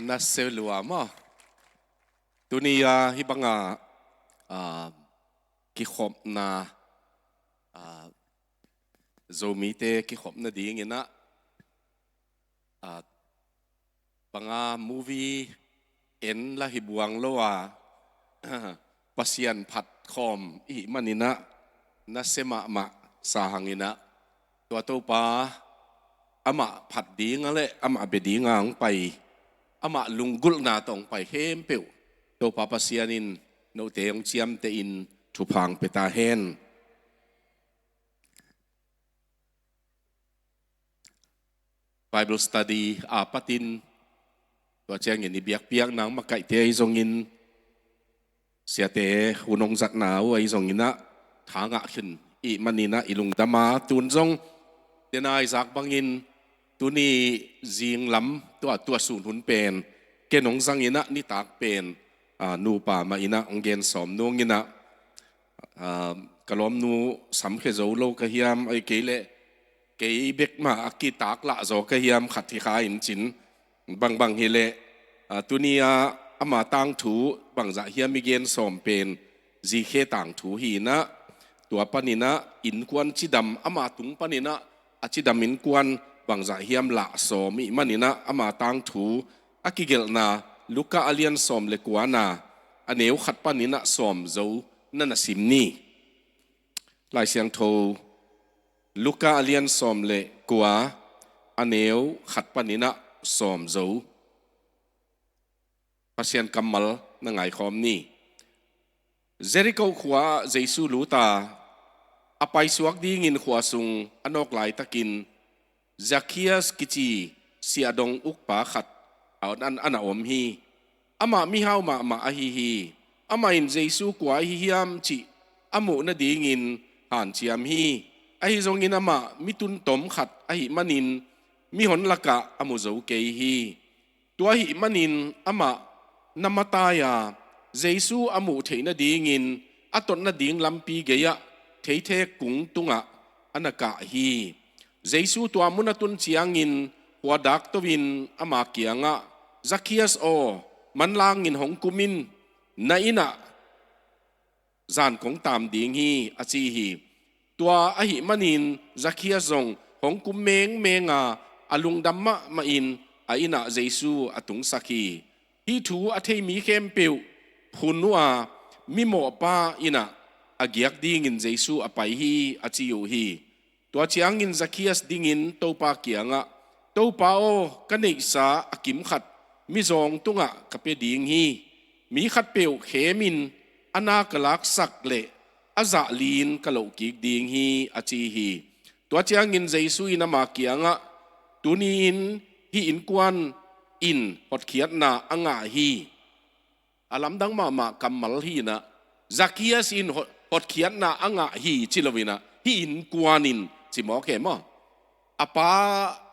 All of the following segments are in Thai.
na selua ma dunia hibanga ki khop na zomite ki khop na ding ina panga movie en la hibuang loa pasian phat khom I manina na sema ma sahangina tua to pa ama phat ding ale ama bedingang pai ama lunggul na tong pai hem peu to pa pasianin no teong chiam te in thupang peta hen Bible study apatin tua chang ni biak piak nang makai te zongin sia te hunong zat nau ai zongina thanga khin I manina ilung dama tun zong denai zak bangin tuni zing lam tua sun hun pen kenong zangina ni tak pen nu pa ma ina ongen som nungina kalom nu sam khe zo lo ka hiam ai kele ke bek ma aki tak la zo ka hiam khat thi kha in chin bang hele tunia ama tang thu bang za hiam mi gen som pen ji khe tang thu hi na tua panina in kwan chidam ama tung panina achidam in kwan bang za hiam la som mi manina ama tang thu akigel na luka alian som le kwana aneu khat panina som zo nana simni lai siang tho luka alian som le kwa aneu khat panina som zo pasian kamal na ngai khom ni Jericho khwa Jesu luta apai suak ding in khwa sung anok lai takin Zacchaeus kichi siadong ukpa khat an ana om hi ama mi hau ma hi ama in Jesu kwa hi hiam chi amu na ding in han chiam hi ai zong in ama mitun tom khat ai manin mi hon laka amu zo ke hi tua hi manin ama namataya Jesu amu theina ding in aton na ding lampi geya theithe kung tunga anaka hi Jesu tua munatun chiang in wadak towin ama kianga Zacchaeus o manlang in hongkumin na ina zan kong tam ding hi achi hi tua ahi manin Zacchaeus zong hongkum menga alung damma ma in aina Jesu atung saki hi thu athei mi khem peu phunua mi mo pa ina agiak ding in Jesu apai hi achiu hi tua chiang in Zacchaeus ding in topa kianga topa o kanei sa akim khat mi zong tunga kape ding hi mi khat peu khemin ana kalak sak le aza lin kalo kik ding hi achi hi tua chiang in Jesu ina ma kianga tunin hi in kwan in hot khiat na anga hi alam dang ma kamal hi na Zacchaeus in hot khiat na anga hi chilowina hi in kwanin chimo ke mo apa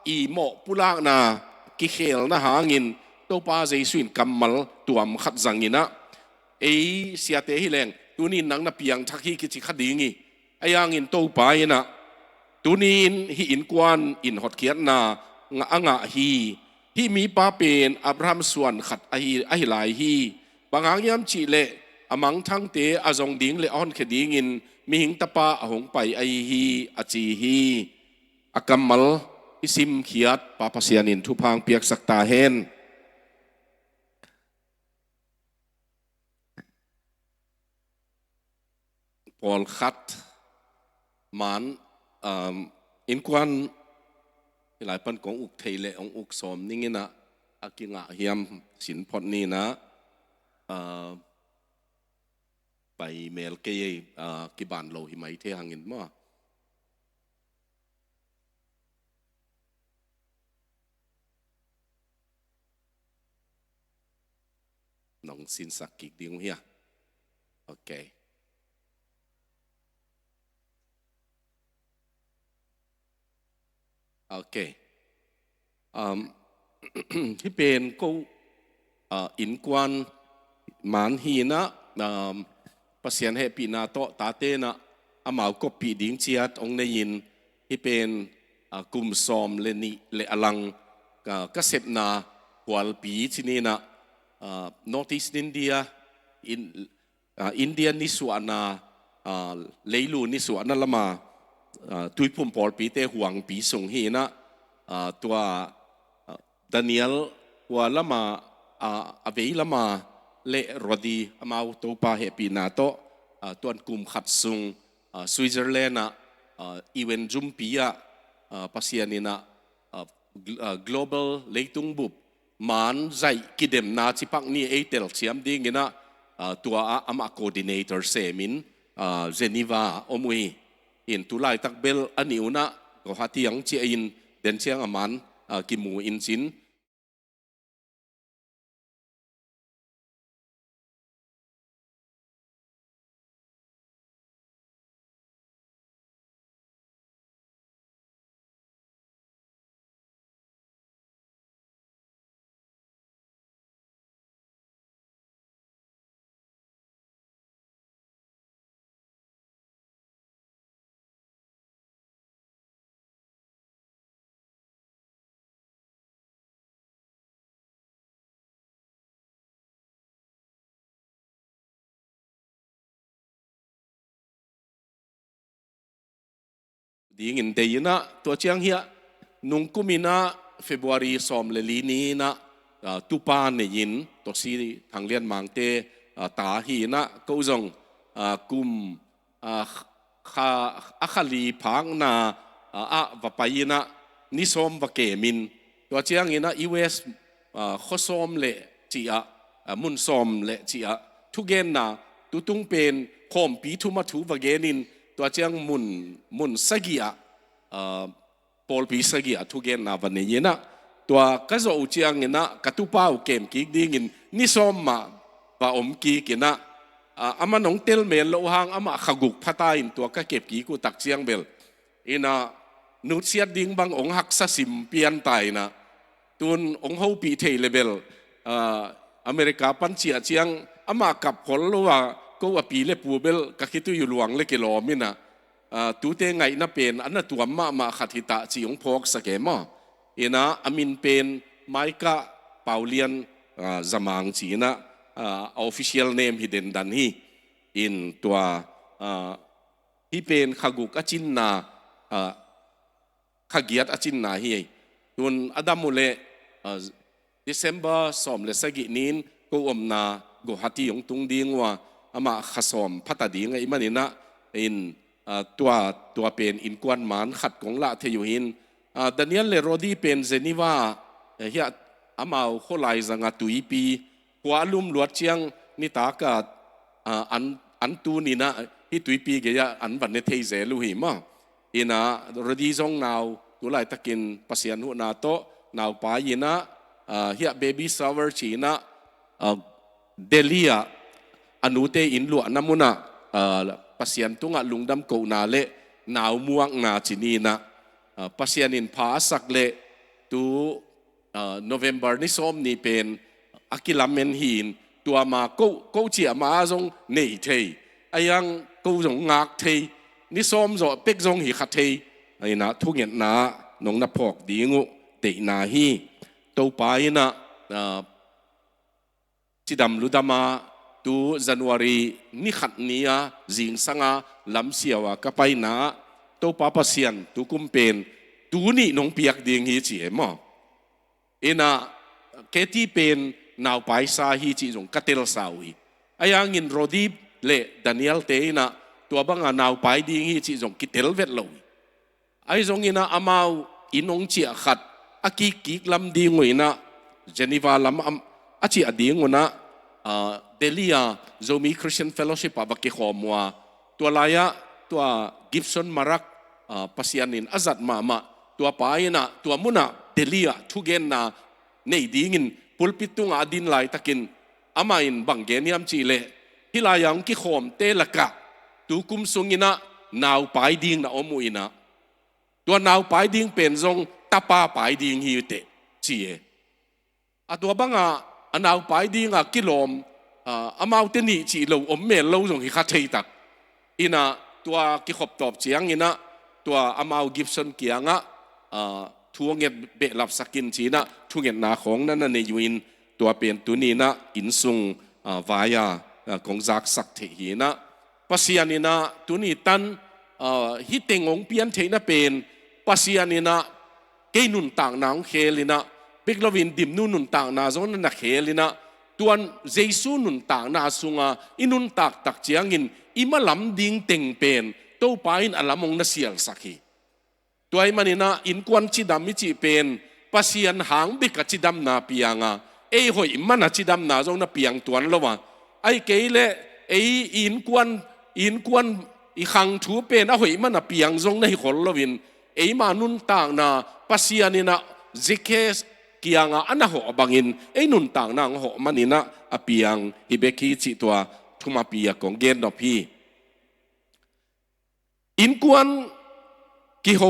I mo pulak na ki khel na hangin to pa Jesu in kamal tuam khat zangina ei siate hi leng tunin nang na piang thakhi ki chi khadingi ayang in to pa ina tunin hi in kwan in hot khiat na nga anga hi mi pa pen Abraham suan khat ahi lai hi bangang yam chi le amang thang te azong ding le on kheding in mi hing tapa ahong pai ai hi achi hi akamal isim khiat papasianin thupang piak sakta hen Paul khat man in kwan lai pan kong uk thei le ong uk som ningina akinga hiam sin phot ni na by mail ke ki ban lo hi mai the hangin ma nong sin sak ki ding hia okay hi pen ko in kwan man hi na pasian he pi na to ta te na amau ko pi ding chiat ong ne yin hi pen kum som le ni le alang ka sep na หัวปีที่นี่นะNorth East India India นี่ส่วนนะเลยลูนี่ส่วนนั่นละมาตุยพุ่มพอลปีเตห่วงปีส่งเฮนะตัวดานิเอลหัวละมาอเวละมาเละรดีมาตัวปาเฮปีนาโตตัวกลุ่มขัดซุงสวิตเซอร์แลนด์นะอีเวนจุมปีอะปัสยานินะglobal เลยตุงบุบมันใจกิเดมนาจิปักนี่เอเตลเชียมดิ้งนะตัวอามา coordinator เซมินเจนีวาอมวยอินตุไลตักเบลอันนี้นะก็ฮัตยังเชียอินเดนเชียงอามันกิมูอินซินดีงินเดียนะตัวเชียงเฮียนุงกุมินะFebruary สอมเลลีนี้นะตุปานเนี่ยยินตัวซีทางเลียนมังเตตาฮีนะก็จงกุมข้าอัคลีพังนะวไปนะนิสมวเกมินตัวเชียงเฮียนะ US ข้อสอมเละจีอะมุนสอมเละจีอะทุกเกนนะตุตุงเป็นคอมปีทุมาทุวเกนินตัวเจียงมุนสกีอะปอลปีสกีอะทุกเกนนาวันนี้นะตัวก็จะอุเจียงนะกตุป้าอุเกมกิกดิ้งินนิสอมมาว่าอมกิกินะอามันน้องเตลเมลโลหางอามาขกุกพัตาอินตัวก็เก็บกีกูตักเจียงเบลอินะนุเสียดิ้งบางองหักสสิมเปียนไตนะตุนองเฮาปีเทเลเบลอเมริกาปันเชียเจียงอามากับผลรู้ว่าก็ว่าปีเล็บปูเบลก็คิดตัวอยู่หลวงเล็กกิโลมินะตัวเตงไงน่าเป็นอันนั้นตัวมาขัดหิตาจีองพกสเกมเอนะอามินเป็นไมค์กะเปาเลียนจามังจีนะofficial name ฮิเดนดันฮีอินตัวที่เป็นขกุกอจินนาขกียดอจินนาฮีตุนอดัมมุเลDecember สอมเลสกินินก็อมนาgo hati yung tung ding wa ama khasom phata ding ai manina in tua pen in kwan man khat kong la the yu hin Daniel le rodi pen Geneva hia ama kholai zanga tuipi kwalum luat chiang ni ta ka an tu ni na hi tuipi ge ya an ban ne thei ze lu hi ma ina rodi zong naw tu lai takin pasian hu na to naw pa yina hia baby shower chi na Delia anute in lu namuna pasien tunga lungdam ko na le naw muang na chinina pasien in pa sak le tu November ni som ni pen akilamen hin tua ma ko chia ma zong nei thei ayang ko zong ngak thei ni som zo pek zong hi khat thei ai na thunget na nong na phok dingu te na hi to pa inaจิดำลุดามาตูจันวารีนิขัดนี้จิงสังอาลำเสียวกับไปนะตัวป้าปัสยันตูกุมเป็นตูนี่น้องเปียกดิ่งฮีจีเอ็มเอ็นะเคที่เป็นนาวไปซาฮีจีจงกัตเตลสาวีไอ้ยังอินโรดีเล่ดานิเอลเตนะตัวบังนาวไปดิ่งฮีจีจงกิตเตลเวทลอยไอ้จงอินะอามาวอินองเจียขัดอากิกลำดิ่งไว้นะเจนีวาลำอาชีอดีงวนะเดลียโจมีคริสเตียนเฟลโลชิปบักเกขอมัวตัวลายะตัวกิฟสันมารักปัสยานินอาจัดมาตัวปายนะตัวมุนะเดลียทุเกนนะในดีงินปุลปิตุงอดินไลตะกินอามาอินบังเกนิยมจีเลฮิลายังกิขอมเตลกะตูกุมสุงินะนาวปายดิงนะอมุอินะตัวนาวปายดิงเป็นทรงตาปาปายดิงฮิวเตจีเอตัวบังนาวไปดีงกิโลมอามาเตนี่จีเราอมเมลเราส่งให้ข้าเทตักอินะตัวกิขบตอบเสียงอินะตัวอามากิฟสันเกียงะ ทัวเงียเบลับสกินชีนะทุเงียนาของนั้นในยูอินตัวเป็นตุนีนะอินซุงวายากงจักสักเทีนะปัสยานินะตุนีตันฮิตเตงงเปียนเทนะเป็นปัสยานินะเกนุนต่างนางเคลินะปิกลวินดิมนุนต่างนาจงนักเคลินะตัวเจสุนุนต่างนาสุงอินุนตักตักเจียงินอิมาลำดิงเต็งเป็นตัวปาอินอัลลมงนัสเซียลสักฮีตัวไอ้มันนะอินควันจิดามิจิเป็นปัสยันหางบิกจิดามนาปียงหอยมันจิดามนาจงนาปียงตัวนั้นละวะไอ้เกย์เล่อินควันอีขังถูเป็นหอยมันปียงจงในคนละวินมานุนต่างนาปัสยันนะซิกเกสกียงอันนั้นหัวบังอินนุนต่างนางหัวมันนะปียงฮิเบกีจิตัวทุมาปียของเกนดอพีอินควันกิโฮ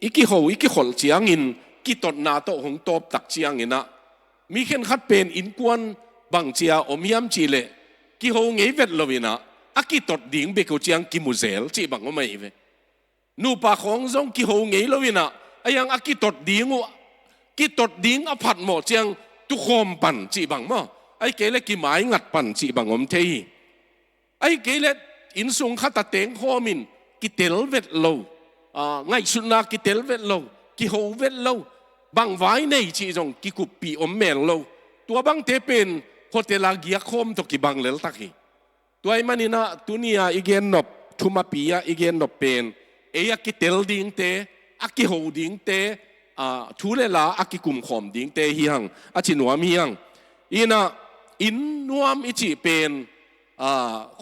อีกิขลเจียงอินกิตดนาโตหงตบตักเจียงอินนะมีเข็นขัดเป็นอินกวนบังเจียอมยามจีเลกิโฮเงยเวทลวินะอากิตดดิ่งเบกุเจียงกิมุเซลจีบังก็ไม่เวนูปากของจงกิโฮเงยลวินะไอยังอากิตดดิ่งกิตดดิ่งอภัดหมดเจียงตุคมปันจีบังมั้งไอเกเลกิหมายงัดปันจีบังอมเทยไอเกเลอินซุงขัดตะเตงโฮมินกิเตลเวทโลไงสุนัขกิเตลเวทโลกิโฮเวทโลบางไว้ในจีจงกิกุปีอมเมลโลตัวบางเทเป็นโฮเทลาเกียคมตกิบังเลลตักฮีตัวไอ้มันนี่นะตัวนี้อีเกนนบทุมาปีอีเกนนบเป็นกิเตลดิ้งเตอากิโฮดิ้งเตทุเลลาอากิกุมขมดิ้งเตฮีฮังอาจินวมฮีฮังอินนวมอิจิเป็น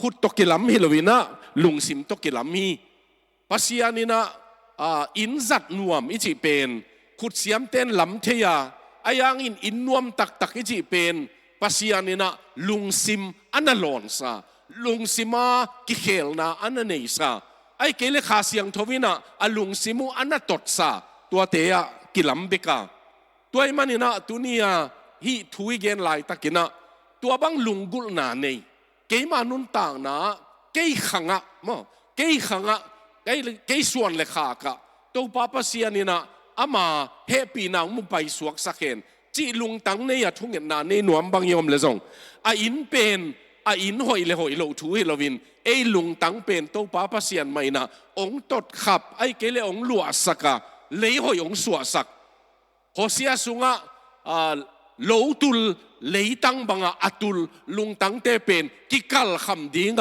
ขุดตกิลัมฮิโลวินะลุงซิมตกิลัมฮีปัสยานินะอินจัดนวมอิจิเป็นขุดเสียมเต้นลำเทียอายังอินนวมตักอิจิเป็นปัสยานินะลุงซิมอันนั้นหลอนซาลุงซิมากิเคลนาอันนั้นเนซาไอ้เกลขาเสียงทวินะลุงซิมูอันนั้นตดซาตัวเตียกิลัมเบกาตัวไอ้มันนี่นะตัวนี้ฮีทุยเกนไลตักินะตัวบังลุงกุลนาเนเกมานุนต่างนะเกยขังมั้งเกยขังเกยส่วนเลขากะตัวป้าปัสยานินะอามาเฮปีนางมุไปสวกสักเห็นจีลุงตังเนี่ยทุ่งเงินนาเนี่ยหนวมบางยอมเลยส่งอินเป็นอินหอยเลยหอยโลทุยโลวินลุงตังเป็นตัวป้าปัสยานไม่นะองตดขับเกลองหลวสักะเลยหอยองสวสักโฮเซียสุงโลตุลเลยตังบังอัตุลลุงตังเตเป็นกิกัลคำดีง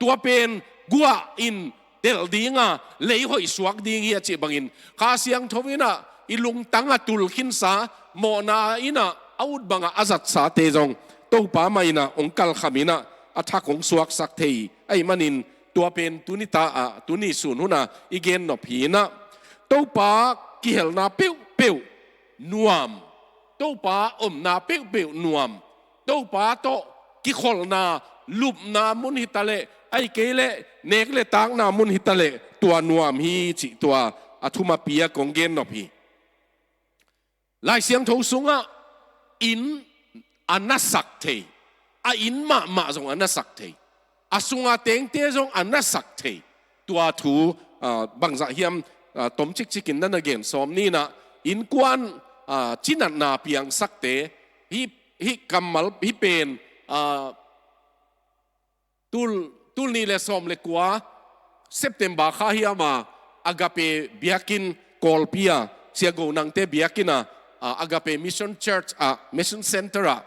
ตัวเป็นกัวอินเดลดีงเลยหอยสวกดีเฮียจีบังอินข้าเสียงทวินะอิลุงตังตุลขินสาโมนาอินะอาวุธบังอาจัดสาเตจงตัวป้าไม่นะองกัลขมินะอัฐของสวกสักเทยไอ้มันินตัวเป็นตุนิตาตุนิสุนหุนะอีเกนนพีนะตัวป้ากิเฮลนาเปียวนวมตัวป้านาเปียวนวมตัวป้าโตกิขลนาลุบนามุนฮิตาเลไอ้เกลเนกเลตังนามุนฮิตาเลตัวนวมฮีจิตัวอัทุมาปียกงเกนนพีลายเสียงทูสุงอินอันนัสักเทอินมาจงอันนัสักเทสุงเต็งเตจงอันนัสักเทตัวทูบางจากเฮียมต้มจิกกินนั่นเองสมนี่นะอินกวนจินันนาเปียงสักเตฮิกำมัลฮิเป็นตุลนี่เลสอมเลกัวเซปเทมบาข้าฮิอามาอากาเปเบียกินกอลพิอาเสียกูนังเตเบียกินะอากาเปมิชชั่นเชิร์ชมิชชั่นเซ็นเตอร์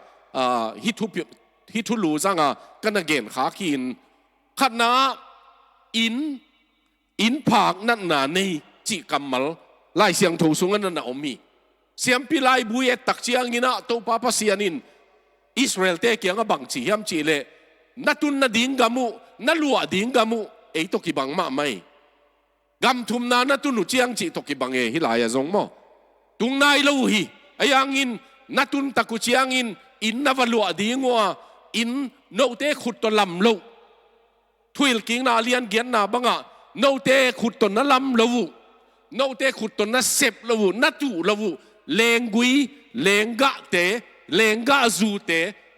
ฮิทุลูจังกันเกนขากินขณะอินผากนั่นนาในจิกำมัลไล่เสียงถูสุงนั่นน่ะอมีเสียงพิไลบุยตักเชียงกินะตัวป้าปัสยานินอิสราเอลเตะเกียงบังจียมจีเลนัตุนนาดิ้งกามุนัลัวดิ้งกามุตัวกีบังมาไม่กำทุมนานัตุนุเจียงจีตัวกีบังฮิลายะจงโมตุงนายลูฮีไอ้ยังอินนัตุนตะกุเชียงอินนาวลัวดิ้งว่าอินโนเตขุดตลำลูทุยลกิงนาเลียนเกียนนาบังโนเตขุดตนลำลูโนเตขุดตนเซบลูนัตุลูเลงกุยเลงกะเตเลงกะจูเต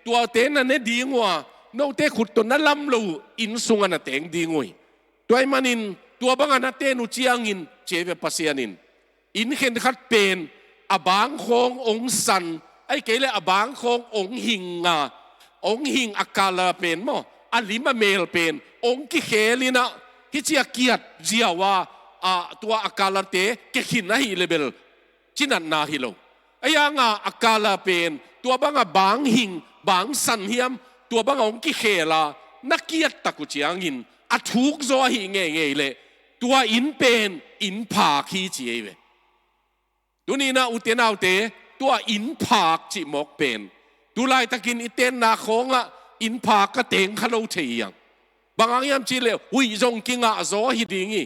ตัวเตนั่นเนี่ยดิ้งว่าโนเตขุดตนลำลูอินสุงอันเตงดิ้งวยตัวไอ้มันินตัวบังอันเตนุเชียงอินเจเวปัสยานิน อินเห็นขัดเป็นอบางคงองสันไอ้เกลอบางคงองหิงองหิงอากาลเป็นมั้งอันลิมาเมลเป็นองกิเคลินะฮิจิอาเกียดเจียว่าตัวอากาลเตะเกขินนะฮิเลเบลจินันนาฮิโลไอ้ยังอากาลเป็นตัวบางหิงบางสันเฮียมตัวองกิเคลานักเกียรตะกุจียงินทุกโซหิเงเลยตัวอินเป็นอินผาคีจีเวตัวนี้นะอุเทนเอาเตตัวอินผากจิมกเป็นตัวไล่ตะกินอิเตนนาของอินผากก็เต็งขลุ่ยเทียงบางอย่างจีเลหุยจงกิงโซฮิดิงี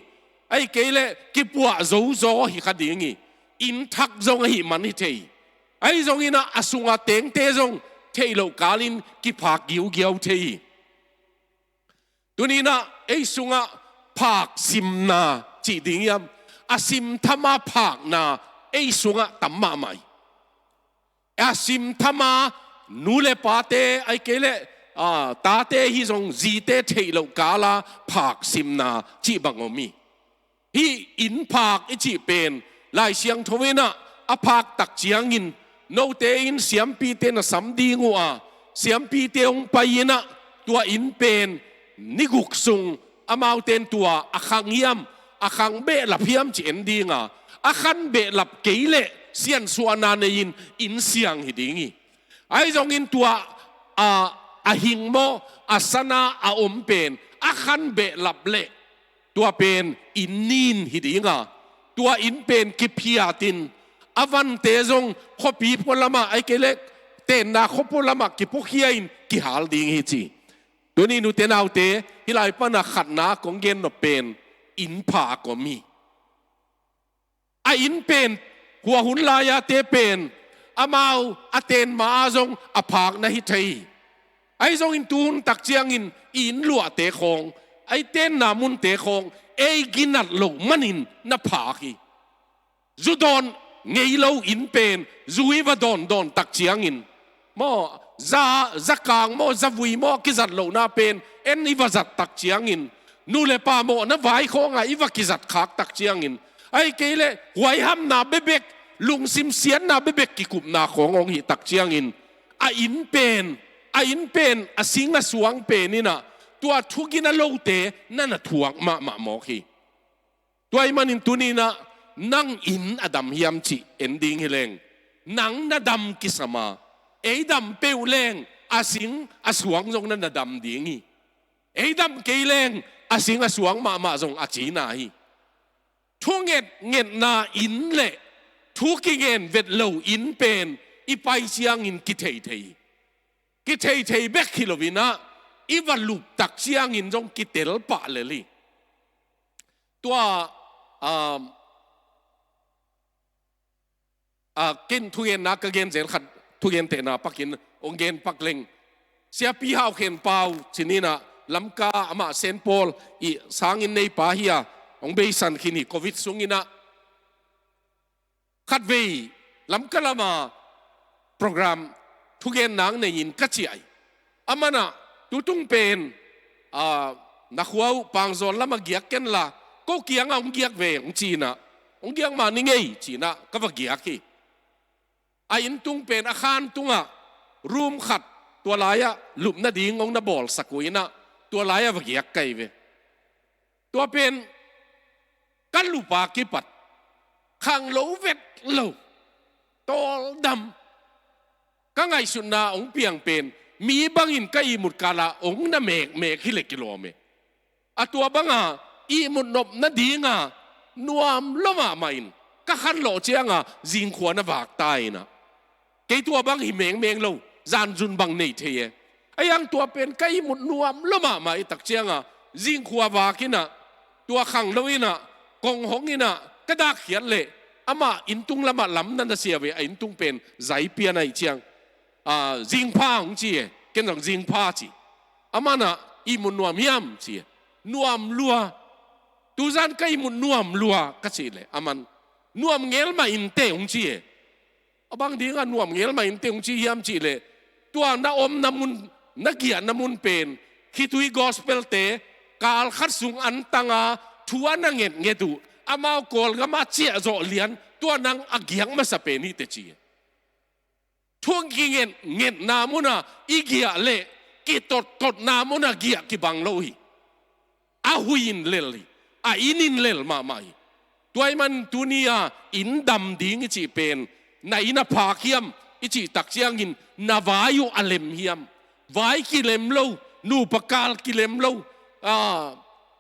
ไอ้เกลกิปัวโซฮิคดิงีอินทักจงฮิมันฮิเทีไอ้จงอินะอสุงเต็งเตจงเทียโลกาลินกิผากกิวเกียวเทีตัวนี้นะไอ้สุงผากซิมนาจีดิงยามซิมธรรมะผากนาไอ้สุงตัมมาไม่ซิมธรรมะนูเลปาเตไอ้เกลตาเตฮิจงจีเตเทโลกาลาผากซิมนาจีบังอมีฮีอินผากอิจิเป็นลายเสียงทวีนะอภากตักเจียงอินโนเตอินเสียมปีเตนะสัมดีงัวเสียมปีเตองไปนะตัวอินเป็นนิกุกซุงอามาวเตนตัวอาคังเยี่ยมอาคังเบะหลับเยี่ยมจีเอ็นดีงาอาคันเบะหลับเกยเล่เสียนส่วนนานอินเสียงหิดิงีไอ้จงอินตัวหิงโมอาสนาอมเป็นอาคันเบะหลับเล่ตัวเป็นอินนีนหิดิงาตัวอินเป็นกิพิอาตินอวันเตจงขบีพลมาไอ้เกเล็กเตนนาขพลมากิพุขีอินกิฮาลดิงฮิจีตัวนี้นูเตนเอาเตฮิไลปนาขัดนาของเกนนเป็นอินผาก็มีอินเป็นหัวหุนลายาเตเป็นอามาวอเตนมาจงอภากนะฮิไทยไอ้จงอินตูนตักเจียงอินลัวเตคงไอ้เตนนามุนเตคงไอ้กินัดโลมันอินนับผากีจุดอนเงยโลอินเป็นจุยว่าดอนตักเจียงอินมอจะกางมอจะวุยมอกิจัดโลนาเป็นเอ็นอีว่าจัดตักเจียงอินนูเลปามอนะไว้ของอีว่ากิจัดขากตักเจียงอินไอ้เกลหวยห้ำนาเบบกลุงซิมเสียนนาเบบกกิกุบนาขององหิตักเจียงอินอินเป็นสิงห์สวงเป็นนี่นะตัวทุกินาโลเตนั่นถ่วงมาหมอกีตัวไอ้มันอินตัวนี้นะนั่งอินอดัมยามจีเอ็นดิ้งเฮเลงนังนาดัมกิสมาไอ้ดัมเปวเลงสิงห์สวงจงนั่นนาดัมดิ้งไอ้ดัมเกเลงสิงห์สวงมาจงจีนาฮีทุกเง็ดนาอินเละทุกเง็ดเวทโลอินเป็นอีไปเชียงอินกิเทยเบกคิโลวินะอีวันลุบตักเชียงอินจงกิเตลปะเลยลีตัวกินทุเรียนนักก็เกินเจนขัดทุเรียนเตนะปักกินองเกนปักเล็งเสียปีหาวเข็นเปล่าชินีนะลำกาอามาเซนโปลอีสางอินในป่าเฮียองเบย์สันคินีโควิดสุงินะขัดเวลำกาลามาโปรแกรมทุเรียนนังในยินกัจจิไออามานะตุตุงเป็นนักหัวปังโซนละมาเกียกกันละก็เกียงองเกียกเวองจีนะองเกียงมานี่ไงจีนะก็ว่าเกียกที่อินตุงเป็นอาคารตุงรูมขัดตัวลายหลุมนาดีงงนาบอลสักุยนะตัวลายว่าเกียกไกเวตัวเป็นกันลูปากิปัดขังโลเวทโลโตดำก็ไงสุนนาองเปียงเป็นมีบางอินก็อีมุดกาลาองน่ะเมกฮิเลกิโลเมตัวบางอีมุดนบนาดีงนัวมละมาไม่นก็ขันโลเจียงจิงขวานวากตายนะเกตัวบางหิเมงโลจานจุนบางในเทียไอ้ยังตัวเป็นก็อีมุดนัวมละมาไม่ตักเจียงจิงขวาวากินะตัวขังโลอินะกงหงอินะก็ดักเขียนเลยอามาอินตุงละมาล้ำนั่นจะเสียเวอินตุงเป็นใจเปียในเชียงจิงพ้าของจีเกันจากจิงพ้าจีอามานะอีมุนนัวมยามจีนัวมลัวตูจันก็อีมุนนัวมลัวก็จีเลยอามันนัวมเงลมาอินเตของจีบางทีก็นัวมเงลมาอินเตของจียามจีเลยตัวน้าอมน้ำมุนนักเกียรน้ำมุนเป็นคิดวิกอสเปลเตกาลขัดสุงอันตังทัวนังเงดูอามากอลก็มาเจียโจเลียน ตัวนังอักยังมาสเปนี่เตจีช่วงกิเงินเงินนามุนะอีเกียเล่กิตดนามุนะเกียกิบังโลหิอาหุยินเลลอาอินินเลลมาไม่ตัวมันตัวนี้อินดำดิ้งอิจิเป็นในอินาพาเขียมอิจิตักเชียงอินนาวายุอเลมเฮียมวายกิเลมโลนูปกาลกิเลมโล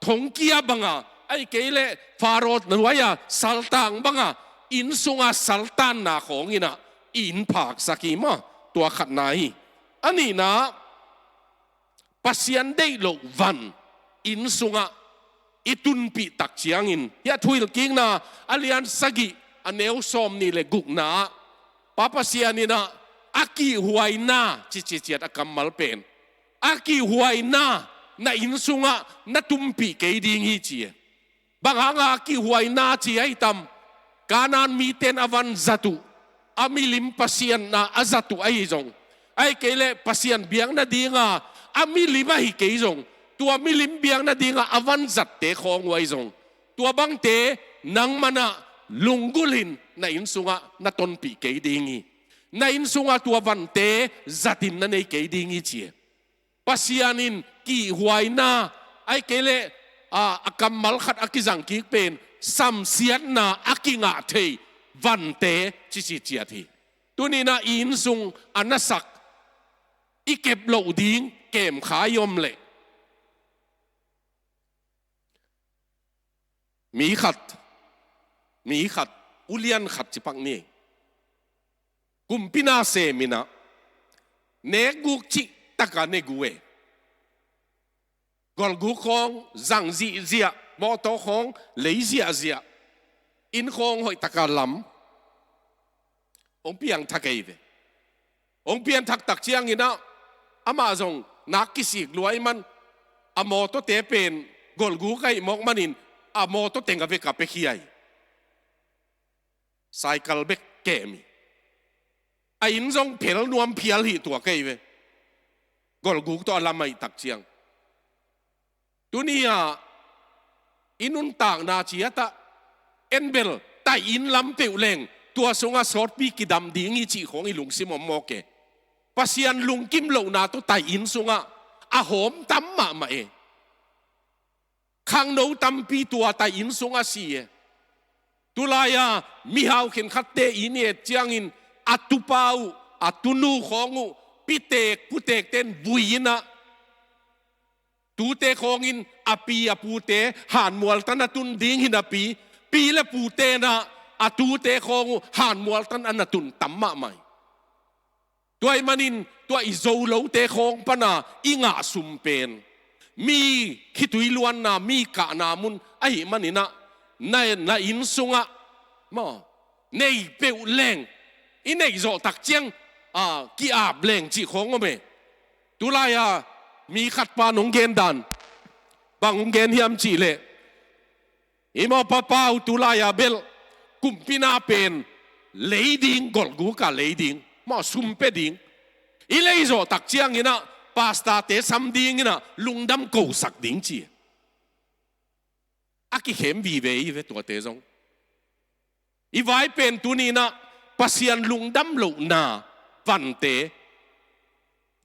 ทงเกียบังไอ้เกลฟาโรดนวายสัลตังบังอินสุงสัลตันนาของอินะอินผากสักิมาตัวขัดไหนอันนี้นะปัสยันได้โลวันอินสุงอิตุนปีตักเชียงอินยาทุยลกิงนะอเลียนสกิอันเนวซอมนี่เลกุกนะป้าปัสยันนี่นะอากิหวยนาจิจิจิตากำมัลเป็นอากิหวยนาna in sunga na tumpi ke ding hi chi bang hanga ki huai na chi ai tam kanan mi ten avan zatu amilim pasien na azatu ai jong ai kele pasien biang na dinga amilima hi ke jong tua milim biang na dinga avan zat te khong wai jong tua bang te nang mana lungulin na in sunga na tonpi ke ding hi na in sunga tua van te zatin na nei ke ding hi chi pasianin ki huai na ai kele akamal khat akizang ki pen sam siat na akinga thei van te chi chi chia thi tuni na in sung anasak ikep lo ding kem khayom le mi khat ulian khat chi pak ni kumpina se mina ne guk chi taka ne guwe gol gu khong zang zi zia mo to khong lei zia zia in khong hoi taka lam ong piang thakai ve ong pian thak tak chiang ina ama zong nak kisik luai man amo to te pen gol gu kai mok manin amo to tenga ve ka pe khiai cycle bek kemi a in zong phel nuam phial hi tua kai ve gol gu to lamai tak chiang dunia inun tak na chiata enbel tai in lam peu leng tua sunga sort pi kidam ding i chi khong i lung sim mo ke pasian lung kim lo na to tai in sunga a hom tam ma e khang no tam pi tua tai in sunga si e tulaya mi hau khen khatte in e chiang in atupau atunu khongu pitek putek ten buina tu te khongin api apu te han mual tan atun ding hin api pi le pu te na atu te khong han mual tan anatun tamma mai tuai manin tuai zo lo te khong pana inga sum pen mi khitui luan na mi ka na mun ai manina na in sunga mo nei peu leng inei zo tak chiang ki ap leng chi khong me tulayaมีขัดปานงเกนดันบางงเกนเฮียมจีเลอิมอปะปาวตุลายาเบลกุมพินาเป็นเลดิงกอลกูกะเลดิงมาซุมเปดิงอีเลโซตักเจียงอินะปาสตาเตซัมดิงอินะลุงดำกูสักดิงจีอากิเข็มวีเวอีเวตัวเตซงอีไว้เป็นตุนีนะปัสยันลุงดำโลนาวันเต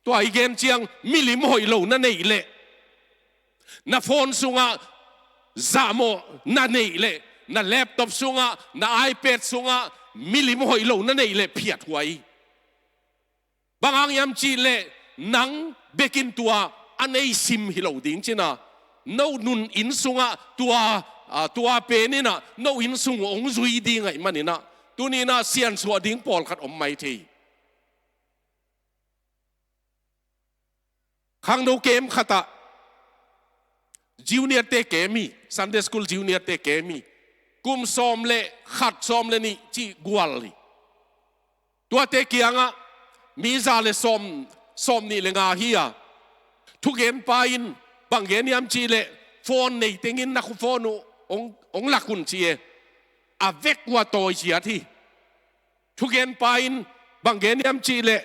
ตัวไอเกมเชียงมิลิมหอยโลนั่นเองเลยน่าโฟนสุงะจามอนั่นเองเลยน่าแล็ปท็อปสุงะน่าไอแพดสุงะมิลิมหอยโลนั่นเองเลยเพียรไว้บางอย่างยามจีเลยนังเบกินตัวอันไอซิมฮิโลดิ้งจีน่ะโน่นุนอินสุงะตัวเป็นนี่น่ะโน่อินสุงองซุยดิ้งไงมันนี่น่ะตัวนี้น่ะเซียนสัวดิ้งปอลขัดอมไม่ทีข้างโนเกมขตะจิวเนียเตเกมีซันเดย์สคูลจิวเนียเตเกมีกุมซ้อมเล่ขัดซ้อมเล่นี่จีกวลลีตัวเตกียงะมีซาเลซ้อมนี่เลงาเฮียทุกเกมไปอินบางเกมยามจีเล่โฟนในเต็งินนักโฟนูองหลักคุณจีอาเวกว่าโตเสียที่ทุกเกมไปอินบางเกมยามจีเล่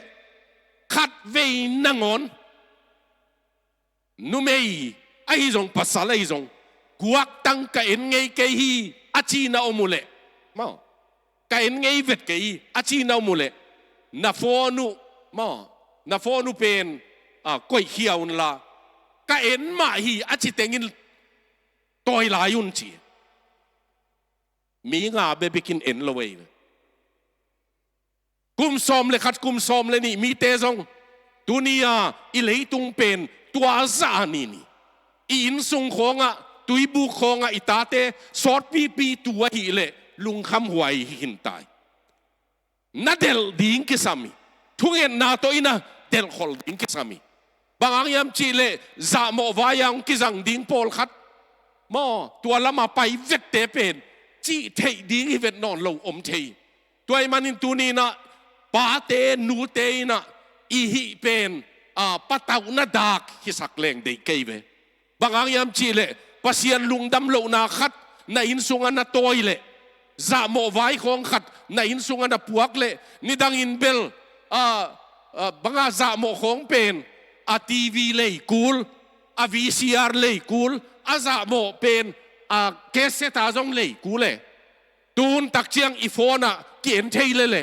ขัดเวนังอนนุ่มไอ้จงภาษาไอ้จงกวักตั้งกันไงเกฮีอาจีน่าอมุเล่มา ka en ngei vet ke a chi nau mule na fonu mo na fonu pen koi khiaun la ka en ma hi a chi tengin toy la yun chi mi nga be bikin en lo wei kum som le khat kum som le ni mi te zong tunia i leitung pen tua za ni in sung khonga tui bu khonga itate sort pi tua hi le lung kham huai hin tai na del ding ke sami thungen na to ina del khol ding ke sami bangang yam chi le za mo wayang ki jang ding pol khat mo tua lama pai vet te pen chi thei ding hi vet non lo om thei toy manin tu ni na pa te nu te na i hi pen patau na dak hi sak leng de kei ve bangang yam chi le pasian lung dam lo na khat na in sunga na toy le za mo vai khong khat na in sunga na puak le ni dang in bel banga za mo khong pen a TV le kul a VCR le kul a za mo pen a cassette a jong le kul le tun tak chiang i phone a ki en thei le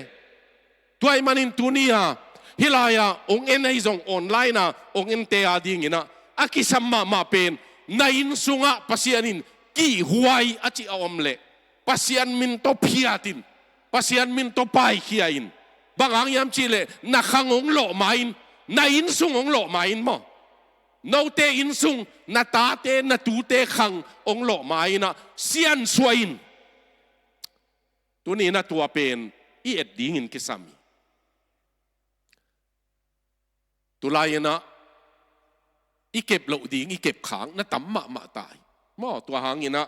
tuai manin tunia hilaya ong en ai jong online na ong en te a ding ina akisamma ma pen na in sunga pasianin ki huai achi awam le pasian min to phiatin pasian min to pai khiain bangang yam chile na khangong lo main na in sungong lo main mo no te in sung na ta te na tu te khang ong lo mai na sian suain tuni na tua pen i et ding in kisami tulayena i kep lo ding i kep khang na tamma ma tai mo tua hangina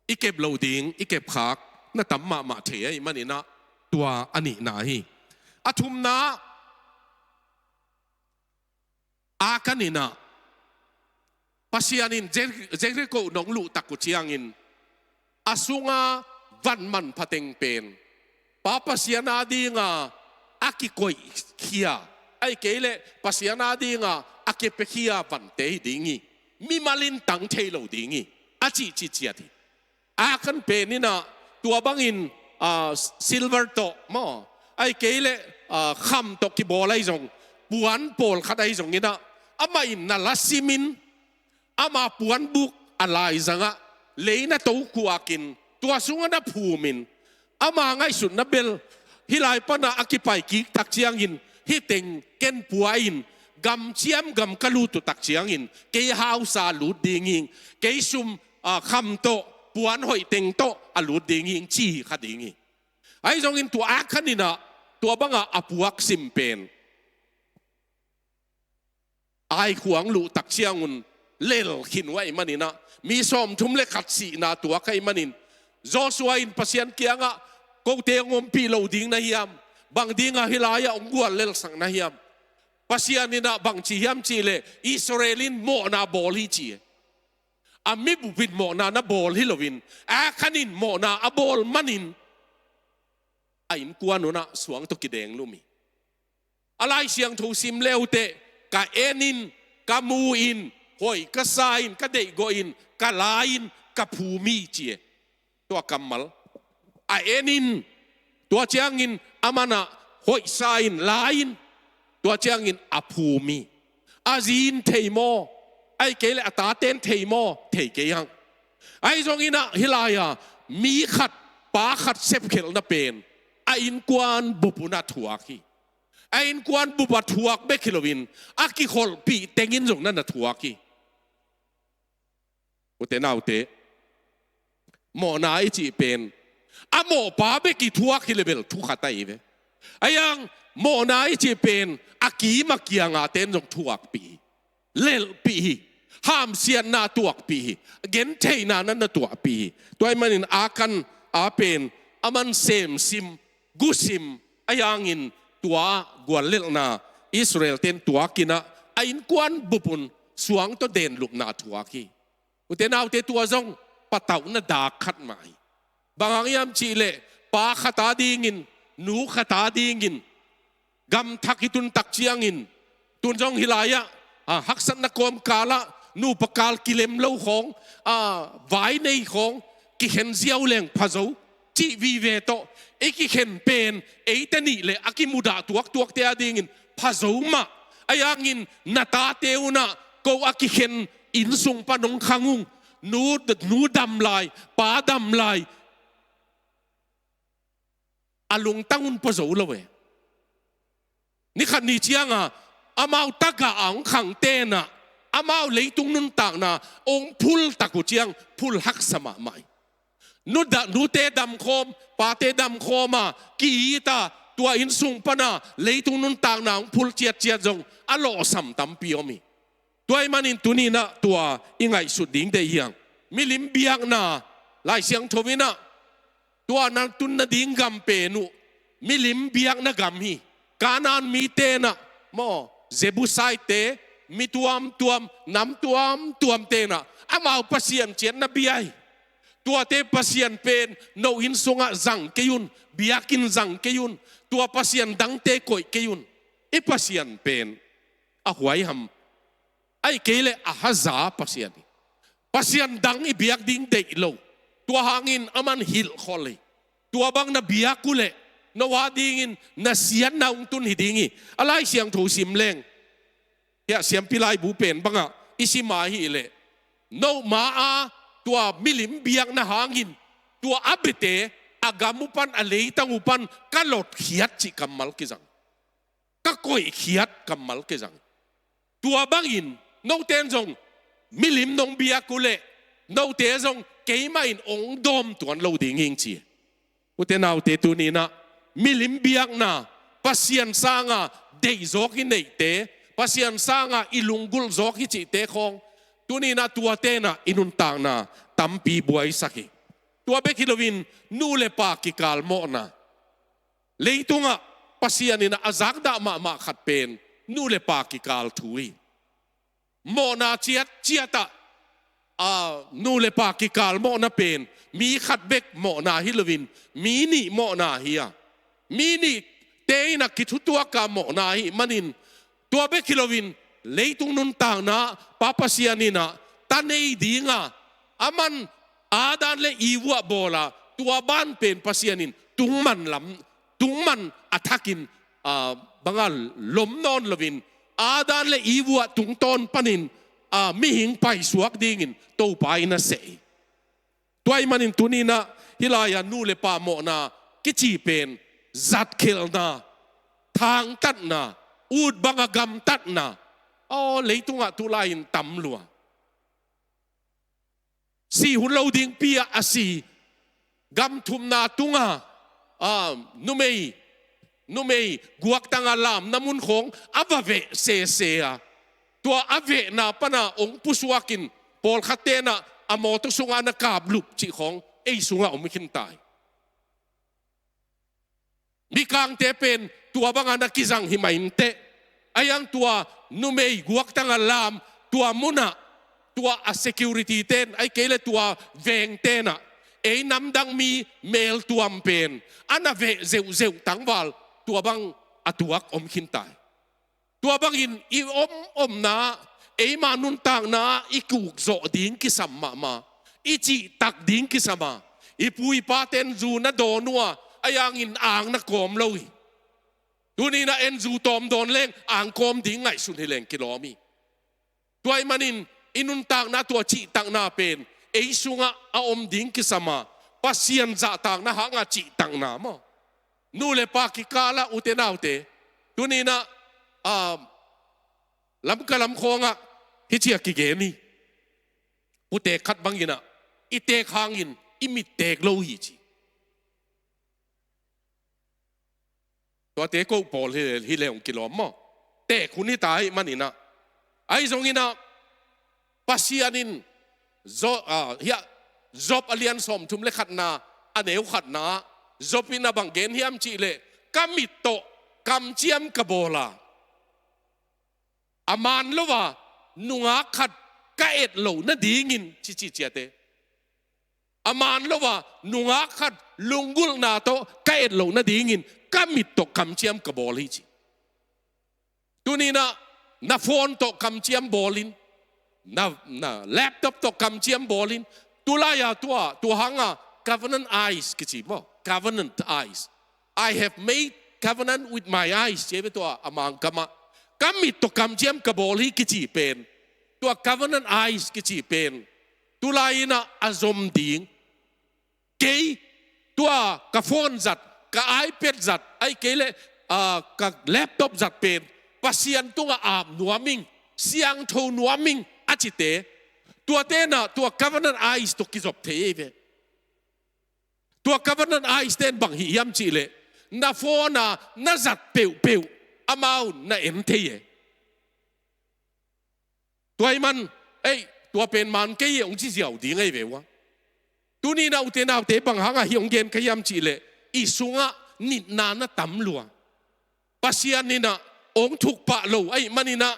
i kep lo ding i kep khak na tamma ma the ai manina tua ani na hi athum na akanina pasianin Jericho nong lu takku chiangin asunga van man pateng pen papa siana dinga akikoi khia ai kele pasiana dinga akepekhia van te dingi mi malin tang thelo dingi achi chi chiati akan penina tua bangin silver to mo ai kele kham to ki bolai jong puan pol khatai jong ina ama in na lasimin ama puan buk alai zanga leina to kuakin tua sunga na phumin ama ngai sun na bel hilai pana akipai ki tak chiang in hi teng ken puain gam chiam gam kalu tu tak chiang in ke hau sa lu dinging ke sum kham to puan hoi teng to alu dinging chi khadingi ai jong in tu akhanina tua banga apuak simpen ai khuang lu tak chiangun lel khin wai manina mi som thum le khat si na tua kai manin Joshua in pasian kianga ko te ngom pi lo ding na hiam bang dinga hilaya onggual lel sang na hiam pasian ina bang chi hiam chi le Israelin mo na bol hi chi ami bu bit mo na bol hi lovin a khanin mo na a bol manin ain kuan na suang to kideng lumi alai siang thu sim leute ka enin ka mu in hoi ka sain ka dei go in ka lain ka phumi chi to kamal a enin to chiangin amana hoi sain lain to chiangin a phumi azin theimo ai kele ata ten theimo thei ke yang ai jong ina hilaya mi khat pa khat sep khel na pen a in kwan bupuna thuaki a in kwan bupa thuak be khilowin aki khol pi tengin jong na thuaki ute naute mo na ai chi pen a mo pa be ki thuak hilebel thu khatai ve ayang mo na ai chi pen aki ma kianga ten jong thuak pi lel pi ham sian na tuak pi gen thei na nan na tuak pi toy manin akan a pen aman sem sim gusim ayangin tua gwalel na Israel ten tua kina ain kwan bupun suang to den luk na tuaki utenaw te tua zong pataw na da khat mai bangang yam chile pa khata dingin nu khata dingin gam thakitun tak chiangin tun jong hilaya haksat na kom kala nu pakal kilem lo khong vai nei khong ki hen ziaw leng phazo chi vi ve to e ki hen pen e te ni le akimuda tuak te adingin phazo ma ayangin nata teuna ko aki hen insung panong khangung nu dam lai pa dam lai alung tangun phazo lawe ni khan ni chianga amau taga ang khang te na amau leitung nun tak na ong phul taku chiang phul hak sama mai nu te dam khom pa te dam khoma ki ta tua in sung pana leitung nun tak na ong phul chiat jong alo sam tam piomi tuai manin tunina tua ingai su ding de hiang milim biak na lai siang thowina tua na tun na ding gam pe nu milim biak na gam hi kanan mi te na mo Jebusai te mi tuam nam tuam te na amau pasien chen na biai tua te pasien pen no in sunga zang keyun biakin zang keyun tua pasien dang te koi keyun e pasien pen a huai ham ai kele a haza pasien dang i biak ding de lo tua hangin aman hil khole tua bang na biakule na wadingin na siyan na ungtun hidingi alay siyang to simleng ya siyang pilay bupen banga isimahi ile no maa tua milim biyak na hangin tua abite agamupan aleitangupan kalot khiat chi kamal kizang kakoy khiat kamal kizang tua bangin no tenzong milim nong biyakule no tezong keimain ong dom tuan lo dinging chi utenaw te tunina milim biak na pasien sanga dei zoki nei te pasien sanga ilunggul zoki chi te khong tunina tua te na inuntang na tampi buai saki tua be kilowin nule pa ki kalmo na leitunga pasien ina azak da ma khat pen nule pa ki kal thui mo na chiata nule pa ki kalmo na pen mi khat bek mo na hilowin mi ni mo na hiya mini te na kitutua ka mo na hi manin tua be kilowin leitung nun tang na papasianina tanei dinga aman adan le iwa bola tua ban pen pasianin tungman atakin bangal lomnon lovin adan le iwa tungton panin mi hing pai suak dingin to pai na sei tuai manin tunina hilaya nu le pa mo na kichi pen zat khel na thang tat na ud bangagam tat na leitunga tulain tam lua si hun lo ding pia asi gam thum na tunga numei guak tanga lam namun khong avave se a tua ave na pana ong pusuakin pol khatena amoto sunga na kablup chi khong ei sunga omikin tai mikang te pen tua banga na kizang himainte ayang tua numei guak tanga lam tua muna tua a security ten ay kele tua veng tena ei namdang mi mel tuam pen ana ve zeu tangwal tua bang atuak om hintai tua bang in i om na ei manun tang na ikuk zo ding kisama ma ichi tak ding kisama ipui paten zu na donua ayang in ang na kom lowi tuni na enzu tom don leng ang kom ding ngai sun hileng kilomi tuai manin inuntang na tua chi tang na pen ei sunga a om ding kisama pasien za tang na hanga chi tang na mo nule pa ki kala utenaute tuni na lam kalam khonga hichia ki geni pute khat bangina ite khangin imitek lo hi chiตัวเตะก็ปอลฮิเลงกิโลมอเตะคุณนี่ตายมันนี่นะไอ้ตรงนี้นะปัสยานินเฮียจบอเลียนสมทุมเลขัดนาอันเอวขัดนาจบพินาบังเกนเฮียมจีเลกัมมิโตกัมเจียมกบโลาอามันลว่านุงาขัดกะเอ็ดโลนั่นดีงินชิเจเตอามันลว่านุงาขัดลุงกุลนาโตกะเอ็ดโลนั่นดีงินkamit to kamchiam ka bolhi chi tunina na phone to kamchiam bolin na laptop to kamchiam bolin ตัวลายตัวหางcovenant eyes กิจิบ่ covenant eyes I have made covenant with my eyes เจ้าตัวอมังกะกำมิตัวกำเจียมกระบอกที่กิจิเป็นตัว covenant eyes กิจิเป็นตัวลายน่ะอารมณ์ดิ่งเกยตัวกระโฟนจัดกระไอแพดจัดไอเกยเลยกระแล็ปท็อปจัดเป็นปัสยันตัวอาบนัวมิงเสียงโทนัวมิงอาจิเตตัวเตน่ะตัว covenant eyes ตัวกิจบเทเวตัว covenant eyes เต้นบังหิยามจิเลน่าโฟน่าจัดเปียวอามาวน่าเอ็นเทยตัวไอ้มันตัวเป็นมันเกยองค์ที่เสียวดีไงเววะตัวนี้น่าอุเทน่าเตบังหางหิองเกนขยามจิเลอีสุงะนิดนาน่าตำลัวปัสยันนี่น่ะองค์ถูกปะโลมันนี่น่ะ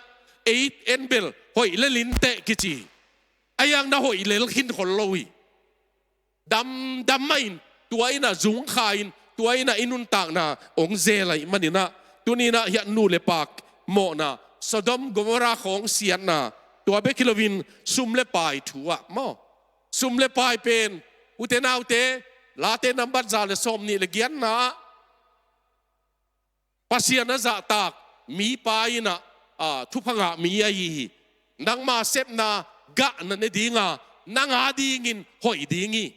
เอ็นเบลหอยเลลินเตะกิจิยังน่าหอยเลลขินคนโลยดำไม่ตัวไอ้น่ะจุงขายตัวไอ้น่ะอินุนตากน่ะองเซลัยมันนี่น่ะตัวนี้น่ะยันนูเลปากโมน่ะสดมกมราของเสียนน่ะตัวเบคิลวินซุมเลปายถัวโมซุมเลปายเป็นอุเทนาอุเตลาเตนัมบัดซาเลสอมนี่เลเกียนน่ะปัสยานะจะตากมีปายน่ะทุพังะมีไอ้นังมาเซฟน่ะกะนั่นเองนังอาดีงินหอยดีงี้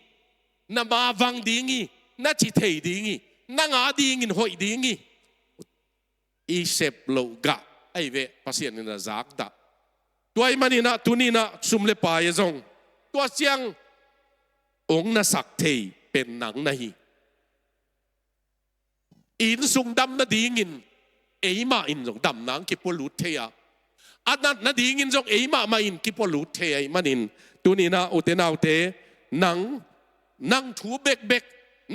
นามาวังดีงี้นาจิเทดีงี้นังอาดีงินหอยดีงี้อีเซปโลกะไอเวปัสยันนี่นะจากตาตัวไอ้มันนี่นะตัวนี้นะซุมเลปายจงตัวเสียงองค์น่ะสักเทเป็นหนังนะฮีอินซุงดำน่ะดีงินมาอินจงดำหนังกิปวลุเทียอันนั้นน่ะดีงินจงมาอินกิปวลุเทียมันอินตัวนี้นะโอเทนาโอเทนังถูเบก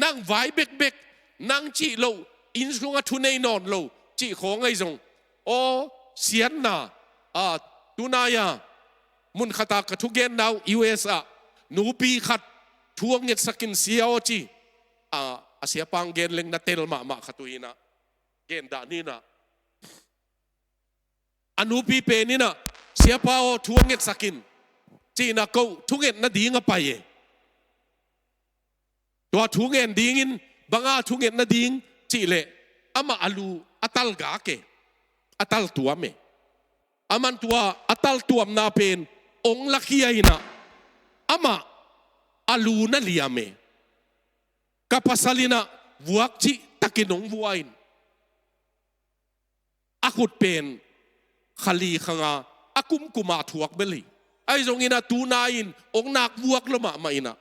นังไว้เบกนังจีโลอินซุงะทุนในนอนโลจีของไอ้จงโอเสียนน่ะตัวนายมุนขตากระทุกเกนดาวUSนูปีขัดทวงเงินสกินเสียวจีเสียปังเกนเล็งนาเตลมาขตุยนะเกนดานี่นะอนุปีเปนี่นะเสียปาทวงเงินสกินจีน่ะกูทุกเงินน่ะดีงไปตัวทุกเงินดีงินบางทุกเงินน่ะดีงจีเล่อามาอาลูอัตัลกาเกอัตัลตัวเมอามันตัวอัตัลตัวนาเป็นองลักขี้ไอ้นะอามาอาลูน่ะเลียเมกับภาษาลินะวัวจีตะกินงวัวอินอากุดเป็นขลีขังอากุมกุมาถวกเบลีไอ้ตรงนี้นะตูนาอินองนักวัวกละมาอินะ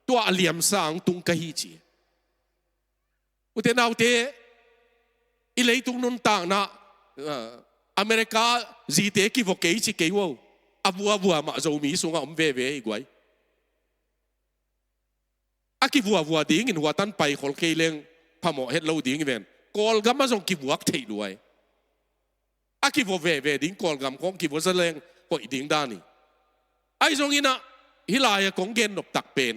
ตัวอเลียมสางตุงกะฮีจีอุเทนเอาเตอิเลยตุงนุนต่างนะอเมริกาจีเตกิวเกยจีเกยวอาวัวมาโจมีสุงอ่ะเวอีกไว้อากิวัวดิ้งอินหัวตันไปขอลเคเลงพะหมอเฮ็ดเราดิ้งเวนกอลกัมมาส่งกิวัวเทยด้วยอากิวัวเวดิ้งกอลกัมของกิวัวเสลงก็อีดิ้งด้านี่ไอ้ตรงนี้นะฮิลายของเกนนบตักเป็น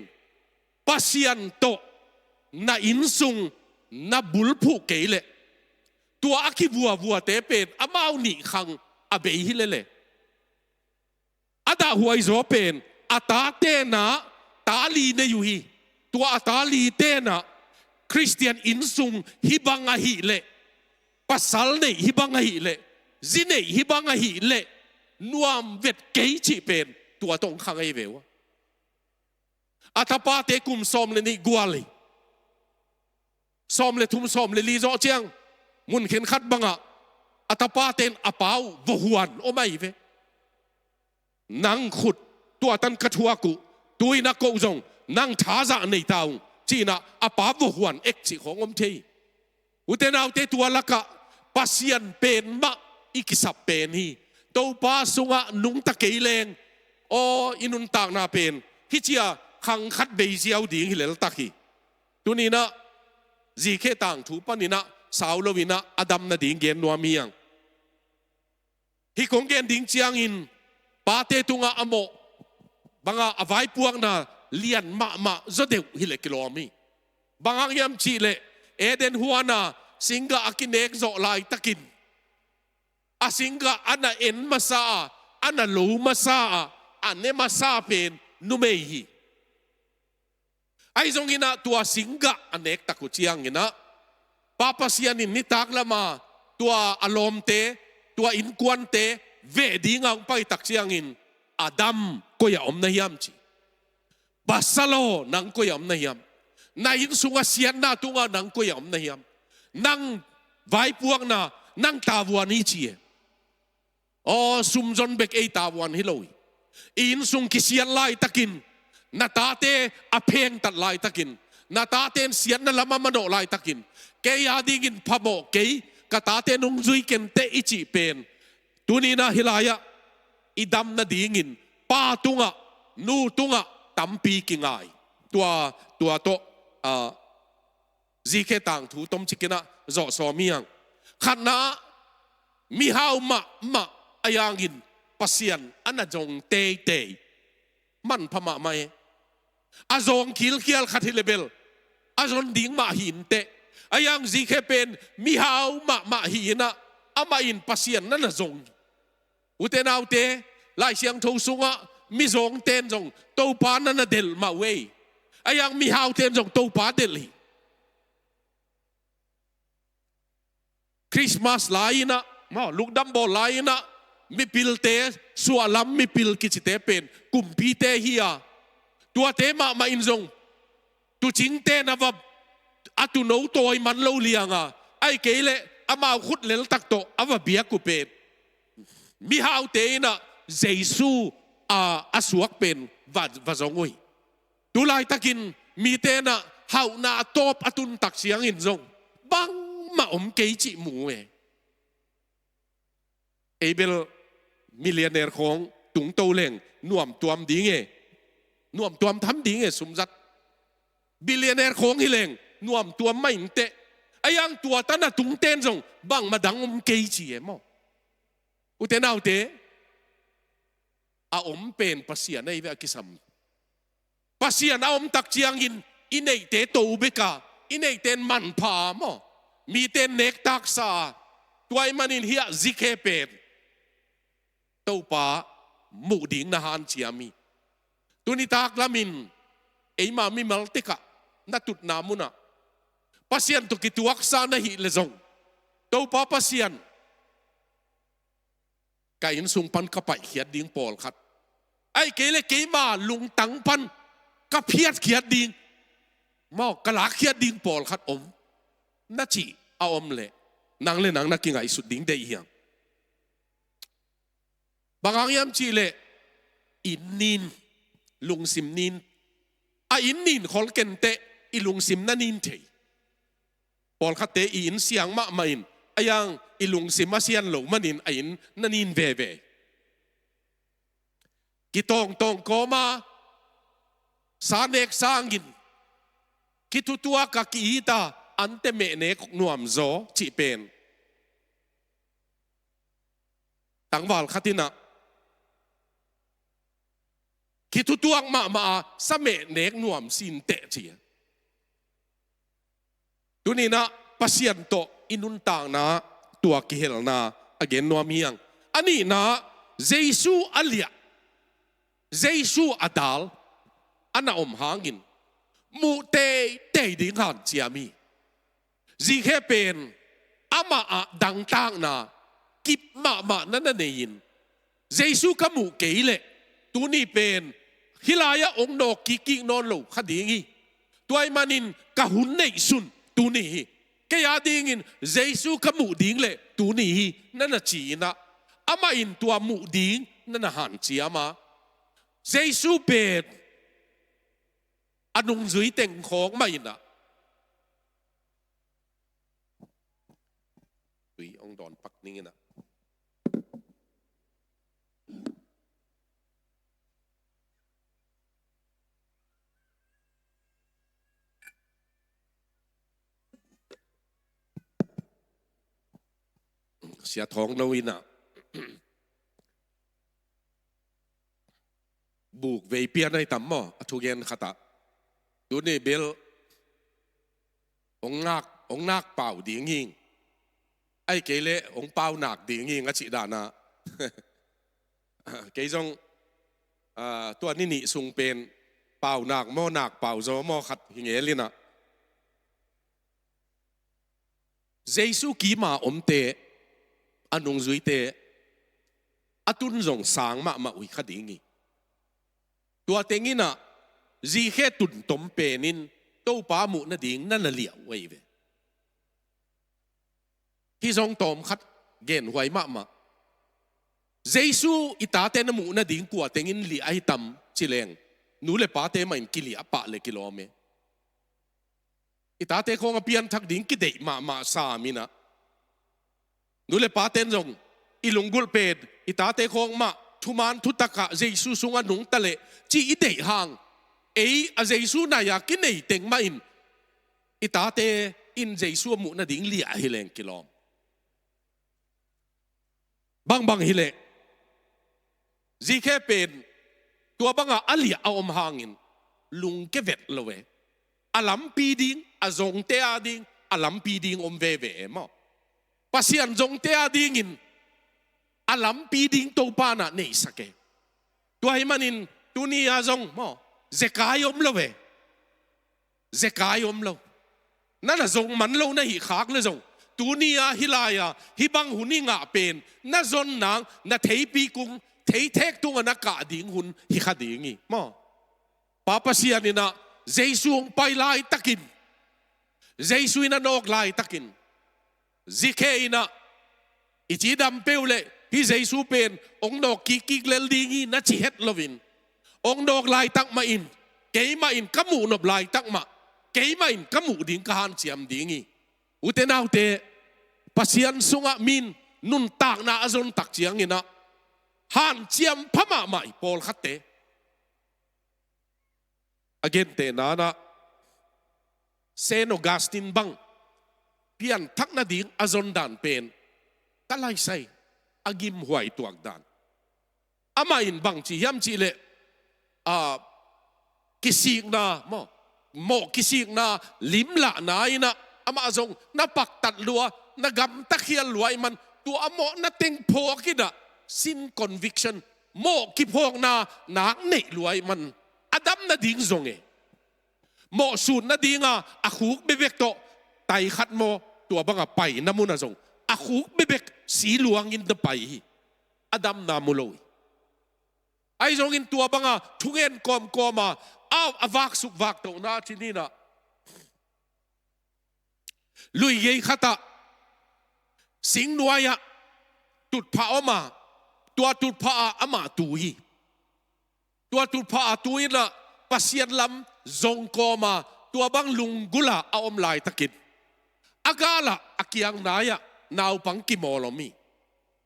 ปัสยันโตน่าอินซุงน่าบุลผู้เกยเลตัวอากิวัวเตเป็นอามาอุนิขังอาเบยฮิเลอาดาหัวอิโซเป็นอาตาเตนะตาลีเนยุฮีตัวอัตาลีเตนะคริสเตียนอินซุงฮิบังอาฮิเลปัสสัลเนฮิบังอาฮิเลจิเนฮิบังอาฮิเลนวมเวทเกยจีเป็นตัวตรงขังไอเววอัตปาเตกุมซอมเลนิกัวลีซอมเลทุมซอมเลลีโจเจียงมุนเข็นขัดบังอัตปาเตนอปาววหวนโอไม่เวนังขุดตัวตันกระทัวกุตุยนักโกจงนั่งท้าจะในเตาจีน่ะอาปาบหวนเอ็กซ์ของอมเทยอุเทนเอาเตตัวละกะปัสยันเป็นมะอีกิสับเป็นฮีตัวปาสุงะนุงตะเกยเลงโออินุนตากนาเป็นฮิเจียขังคัดเบยเซียวดิ่งฮิเลลตักฮีตัวนี้นะจีเคต่างถูปนี่นะสาวลวินะอดัมนะดิ่งเกนนัวมียังฮิคงเกนดิ่งเจียงอินปาเตตุงะอโมบังอาไว้พวกน่ะเลียนมาจะเดือดฮิเลกิโลมีบางอย่างชีเลเอเดนหัวน่ะสิงกะอากินเอกโจไลตะกินอาสิงกะอันน่ะเอ็นมาซาอันน่ะลูมาซาอันเนมาซาเป็นนุเมฮี ai zong ina tua singa anek taku chiang ina papa sianin ni tak lama tua alom te tua inkuan te ve dingang pai tak chiang in Adam ko ya om na hiam chi basalo nang ko ya om na hiam na in sunga sian na tunga nang ko ya om na hiam nang vai puang na nang tabuan hi chi o sumjon bek ei tabuan hiloi in sung kisian lai takin na tate apeng tat lai takin na tate sian na lama mano lai takin ke ya dingin pamo ke ka tate nung zui ken te ichi pen tuni na hilaya idam na dingin pa tunga nu tunga tampi kingai tua to zike tang thu tom chikina zo so miang khana mi hau ma ayangin pasian ana jong te man phama mai azong kil kial khathi level azon ding ma hin te ayang zike pen mi hau ma hina ama in pasian na zong uten autte lai siang tho sunga mi zong ten zong to pa na del ma we ayang mi hau ten zong to pa del hi Christmas laina ma lukdam bo laina mi pilte sualam mi pil kichite pen kumpi te hiya tua te ma in zong tu ching te na va atu no toy man lo lianga ai kele ama khut lel tak to ava bia ku pen mi hau te na jesu asuak pen va zongoi tu lai takin mi te na hau na top atun tak siang in zong bang ma ke chi mu Abel millionaire khong tung to leng nuam tuam ding nuam tuam tham ding sum zat billionaire khong hi leng nuam tuam mai te ayang tua tana tung ten zong bang madang ke chi mo uten autte a pen pasian nei ve kisam pasian a tak chiang in inei te to beka inei ten man pha mo mi ten nek tak sa tuai manin hia zike pen to pa mu ding na han chiami tuni tak lamin ei ma mi mal teka na tut na muna pasian to kituak sa na hi lezong to pa pasian kain sung pan kapai khiat ding pol khat ai kele ke ma lung tang pan ka phiat khiat ding mo kala khiat ding pol khat om na chi a om le nang na ki ngai sut ding dei hiang bangang yam chi le in nin lung sim nin a in nin khol ken te i lung sim na nin thei pol khat te in siang ma in ayang ilung sim asian lo manin ain nanin ve kitong koma sanek sangin kitutua ka kiita ante me ne nuam zo chi pen tangwal khatina kitutuang ma sa me ne nuam sin te chi tunina pasien to inun tang na tua kihel na again nuam hiang ani na jesu alia jesu adal ana hangin mu te ding han chiami ji khe pen ama a dang tang na kip ma na nein jesu kamu keile tuni pen hilaya ong no ki non lo khadingi tuai manin kahun nei sun tuni kaya dingin jesu kamu ding le tuni nana china ama in tua mu ding nana han chiama jesu pen anung zui teng khong mai na tui ong don pak ning na sia thong no ina buk ve pian ai tam mo athu gen khata tu ni bel ong nak pau ding hing ai kele ong pau nak ding hing a chi da na ke jong tua ni sung pen เป่าหนักหม้อหนักเป่าโจหม้อขัดหิงเอลินะเจสุกีมาอมเตอนุงจุยเตอตุนจงสางมาอุยขดิงีตัวเต็งินะจีแค่ตุนตมเปนินโตปามุนดิ่งนั่นเหลียวไว้เวที่จงตมขัดเกณฑ์ไว้มาเจสุอิตาเตนมุนดิ่งกัวเต็งินลีไอตัมชิเลงนูเลปาเตมันกิลีอปะเลกิโลเมอิตาเตคงเปียนทักดิ่งกิเดมาสามินะนูเลปาเตนจงอิลุงกุลเปดอิตาเตคงมาทุมานทุตกะเจสุสุงอนุงตะเลจีอิเดหางเจสุนายากินเนเต็งมาอิตาเตอินเจสุมุนดิ่งลีไอเลงกิโลบางฮิเลจีแค่เป็นตัวบังอาลีเอาอมหางินลุงเกเวตเลวอาลัมปีดิงอาจงเตอาดิงอาลัมปีดิงอมเวเวมาปัสยันจงเตอาดิงินอาลัมปีดิงตัวปานะเนสเกตัวให้มันินตัวนี้อาจงมาเจกายอมเลวเจกายอมเลวนั่นละจงมันเลวนะฮิขากเลยจงตัวนี้อาฮิลายาฮิบังหุนิงะเป็นนั่นจนนางนั่นเทปีกุงเทเทกตัวนักกะดิ่งหุ่นฮิขาดิ่งงี้มาป้าปัสยานี่นะเจสุงไปไล่ตะกินเจสุอินะนอกไล่ตะกินซิเคอินะอิจิดัมเปวเลฮิเจสุเป็นองนอกกิกเลลดิ่งงี้นัดจิเฮตลวินองนอกไล่ตักมาอินเกยมาอินกมูนบไล่ตักมาเกยมาอินกมูดิ่งกหันเจียมดิ่งงี้อุเทนเอาเตปัสยันสุงะมินนุนตากนาอจนตักเจียงงี้นะฮันเจียมพม่าไม่พอลขัดเตะอเกนเตนานะเซโนกาสตินบังเพียนทักนาดิ่งอจนดันเป็นตะไลไซอากิมหวยตัวดันอามาอินบังจียมจีเลกิสิกนาโมกิสิกนาลิมละนายนะอามาจงนับปักตัดลัวนักำตะเคียนรวยมันตัวอโมนัดเต็งโพกิดะsin conviction โมกิพงนานักเนรวยมันอดัมนาดิ่งจงโมสูนนาดิ่งอาคุกเบเบกโตไตขัดโมตัวบังไปน้ำมุนจงอาคุกเบเบกสีหลวงอินเดไปอดัมนามุโลยไอจงอินตัวบังทุเงินกอมมาเอาอวักสุกวักโตนาที่นี่นะลุยเยขัดสิงหนวยตุดพระออกมาตัวตุดพระอามาตุยตัวตุดพระตุยละปัสยันลำจงกอมาตัวบังลุงกุลาเอาอมลายตะกินอากาละอากิยังนายนาวปังกิมอลมี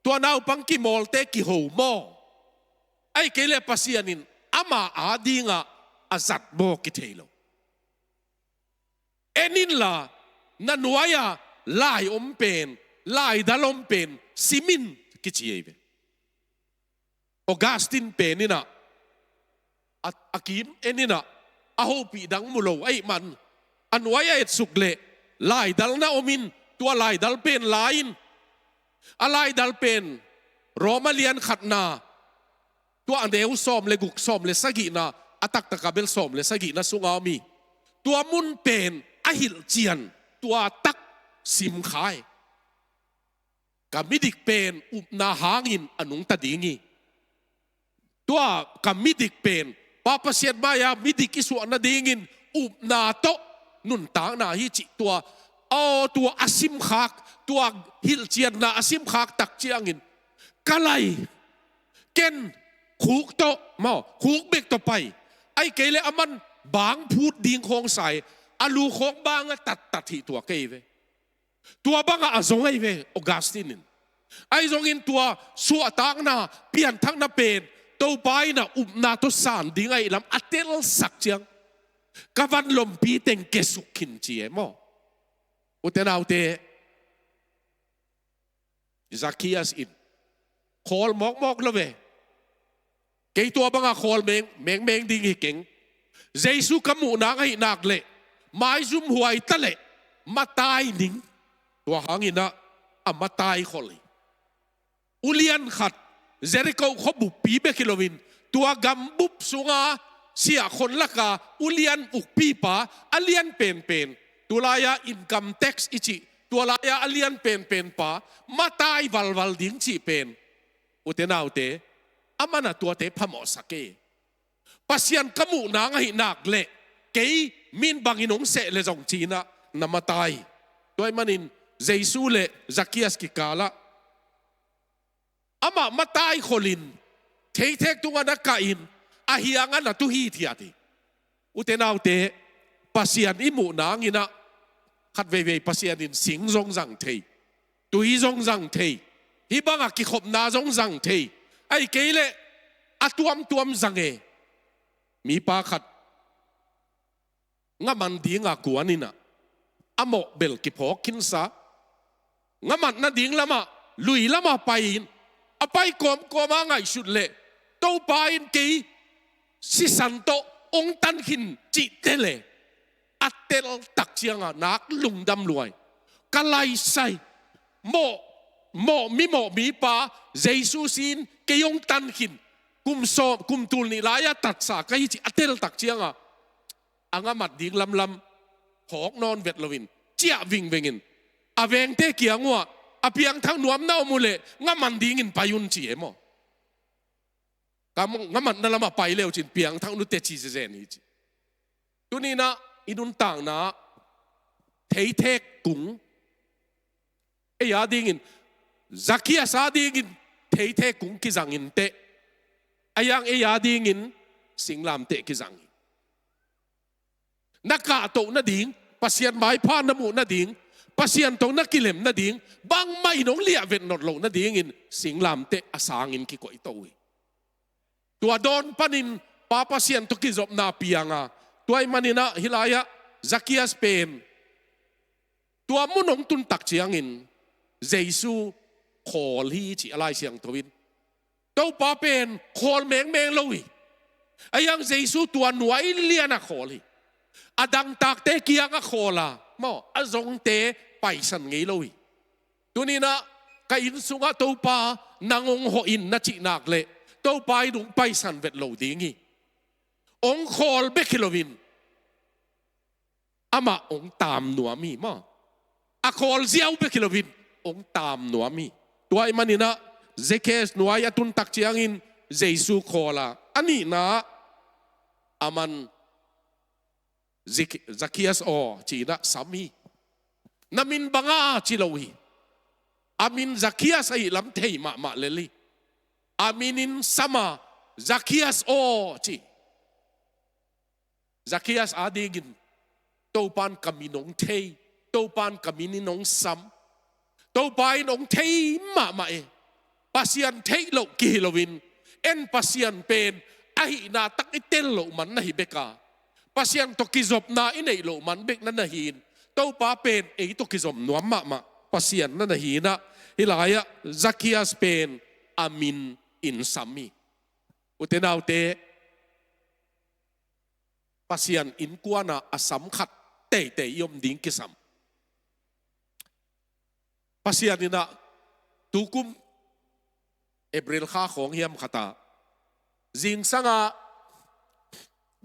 ตัวนาวปังกิมอลเตกิโฮมอไอเกเลปัสยันินอามาอาดิงอาจัดโบกิเทโลเอนินละนันวายลายอมเป็นลายดัลอมเป็นซิมินกิจิเอเวออกัสตินเป็นนี่นะอากิมเอ็นนี่นะอาโฮปีดังมุโลไอมันอันไว้ไอสุกเล่ลายดัลนาอมินตัวลายดัลเป็นลายน์อะไรดัลเป็นโรมาเลียนขัดนาตัวอันเดียวซ้อมเลกุกซ้อมเลสกินาอัตักตะกาเบลซ้อมเลสกินาสุงามีตัวมุนเป็นอหิลเจียนตัวตักซิมขายกับมิดิกเป็นอุปนาหางินอนุงตะดิงีตัวกับมิดิกเป็นป้าปัสยันมายามิดิกิสวนนาดิงินอุปนาโตนุนต่างนาฮิจิตัวตัวอาซิมขากตัวฮิลเจียนนาอาซิมขากตักเจียงินกะไลเกนคูกโตมาคูกเบกต่อไปไอเกเลอมันบางพูดดิงคงใส่อาลูคงบางตัดที่ตัวเกเวตัวบางอาจงไอเวออกัสตินินไอจงอินตัวสัวตางนาเปลี่ยนทั้งนาเป็นตัวไปนะอุบนาตุสานดิ้งไอลำอัตเตลสักเจียงกวันลมปีเต็งเกสุขินเจียมอุตนาวเตซักคียัสอินคอลมอกละเวเกยตัวบางคอลเมงดิ้งเก่งเจสุกมูนางไอนักเล่ไม้ซุ่มหวยตะเล่มาตายนิ่งตัวหางินะมาตายคนเลยอุเลียนขัดเจริโกขบุปีเบกิโลวินตัวกำบุบสุงา เสียคนละกาอุเลียนอุกปีปาอเลียนเป็นตัวลายอินคัมแท็กซ์อิจิตัวลายอเลียนเป็นปามาตายวัลดิ้งจีเป็นอุเทนเอาเตอามันตัวเตพมอสักเกปัสยันกมูนางหินักเละเกยมินบังอินงเสเลจงจีนะนามาตายด้วยมันินเจสูเลซักกิอัสกิกาละอามาตายคนลินเทเทกตัวนักกาอินอาฮิยังอันตุฮีที่อาทิอุเทนเอาเตปัสยันอิมูนางหินะขัดเวปัสยันอินสิงจงจังเทตุยจงจังเทฮิบังอากิขบนาจงจังเทไอ้เกยเลอาตัวมจังเอมีปาขัดงามันดีงากวนนี่นะอโมเบลกิพอกินซางามันน่ะดิ้งละมาลุยละมาไปอินอไปกอมาไงสุดเละโตไปอินกีสิสันโตองตันหินจิเตเลอัตเตลตักเชียงอ่ะนักลุงดำรวยกะไลใส่โมมีปาเจสุสินเกยองตันหินกุมตูลนี่ลายตัดสากะฮิจิอัตเตลตักเชียงอ่ะอังมัดดิ้งลำหอกนอนเวทลวินเจียวิ่งอินอาเวงเตเกียงว่าอาเพียงทั้งนวมเน่ามูเลงามันดิ้งอินไปยุนจีเอโมงามันนั่นละมาไปเร็วจินเพียงทั้งนุเตจีเจนี่จีตัวนี้นะอินุนต่างนะเทเทกุงเอียดิ้งอินซักกี้อาดิ้งอินเทกุงกิจังอินเตอายังเอียดิ้งอินสิงลามเตกิจังนักกาโตนัดดิ้งปัสยันไม้พานน้ำมูนัดดิ้งปัสยันตรงนักกิเลมนัดดิ้งบางไม่น้องเลี้ยเวนนดโลนัดดิ้งอินสิงลามเตะอาสางอินกิโกอิโตยตัวโดนปนินปาปัสยันตุกิจบนาเปียงอ่ะตัวไอ้มันนะฮิลายะซักกิอัสเป็นตัวมุนงตุนตักเชียงอินเจสูขอลีจีอะไรเสียงทวินตัวปาเป็นขอแมงลอยไอ้ยังเจสูตัวหน่วยเลียนะขอลีอดังตักเตเกียงก็โคลาหม้ออจงเตไปสันงี้เลยตัวนี้นะก็อินสุงะตัวปานางองหอินนัจินักเละตัวปดุงไปสันเวทโลดีงี้องโคลเบคิโลวินอามาองตามหนัวมีหม้ออะโคลเซียวเบคิโลวินองตามหนัวมีตัวไอ้มันนี่นะเจเคสหนัวยาตุนตักเจียงอินเจสูโคลาอันนี้นะอามันซักกิอัสจีน่ะสามีนามินบังอาจิโลฮีอามินซักกิอัสไอ้ลำเทยมาเลลีอามินินสมาซักกิอัสจีซักกิอัสอาดีกินโตปานกามินงเทยโตปานกามินินงซัมโตปานงเทยมาเอปัสยันเทยโลกิโลวินเอ็นปัสยันเป็นไอ้นาตักอิเตลโลมันนะฮิเบกาปัสยันตกิจบนาอินเอโลมันเบกนั่นนะฮีนเต้าป้าเป็นไอตกิจบนัวมาปัสยันนั่นนะฮีนะฮิลายะซักกิอัสเป็นอามินอินซัมมีอุเทนเอาเตปัสยันอินกัวนาอสัมขัดเตยมดิ้งกิสัมปัสยันนี่นะตุกุมเอบริลข้าของเฮียมขตาจิงสังอา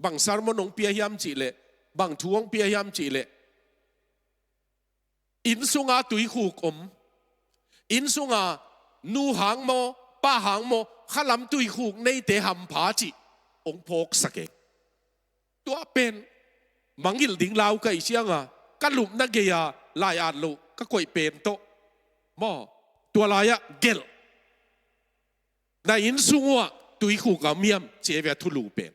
บางสารมนงเปียยามจีเลบางทวงเปียยามจีเลอินสุงาตุยคูกอินสุงานูหางโมป้าหางโมขลำตุยคูกในเตหัมผาจิองพกสเกตัวเป็นมังกิลดิ้งลาวกับอีเชียงอ่ะกันหลุมนักเกียร์ลายอาดลุก็ก่อยเป็นโตหม้อตัวลายอะเกลในอินสุงาตุยคูกกับเมียมเจเวทุลูเป็น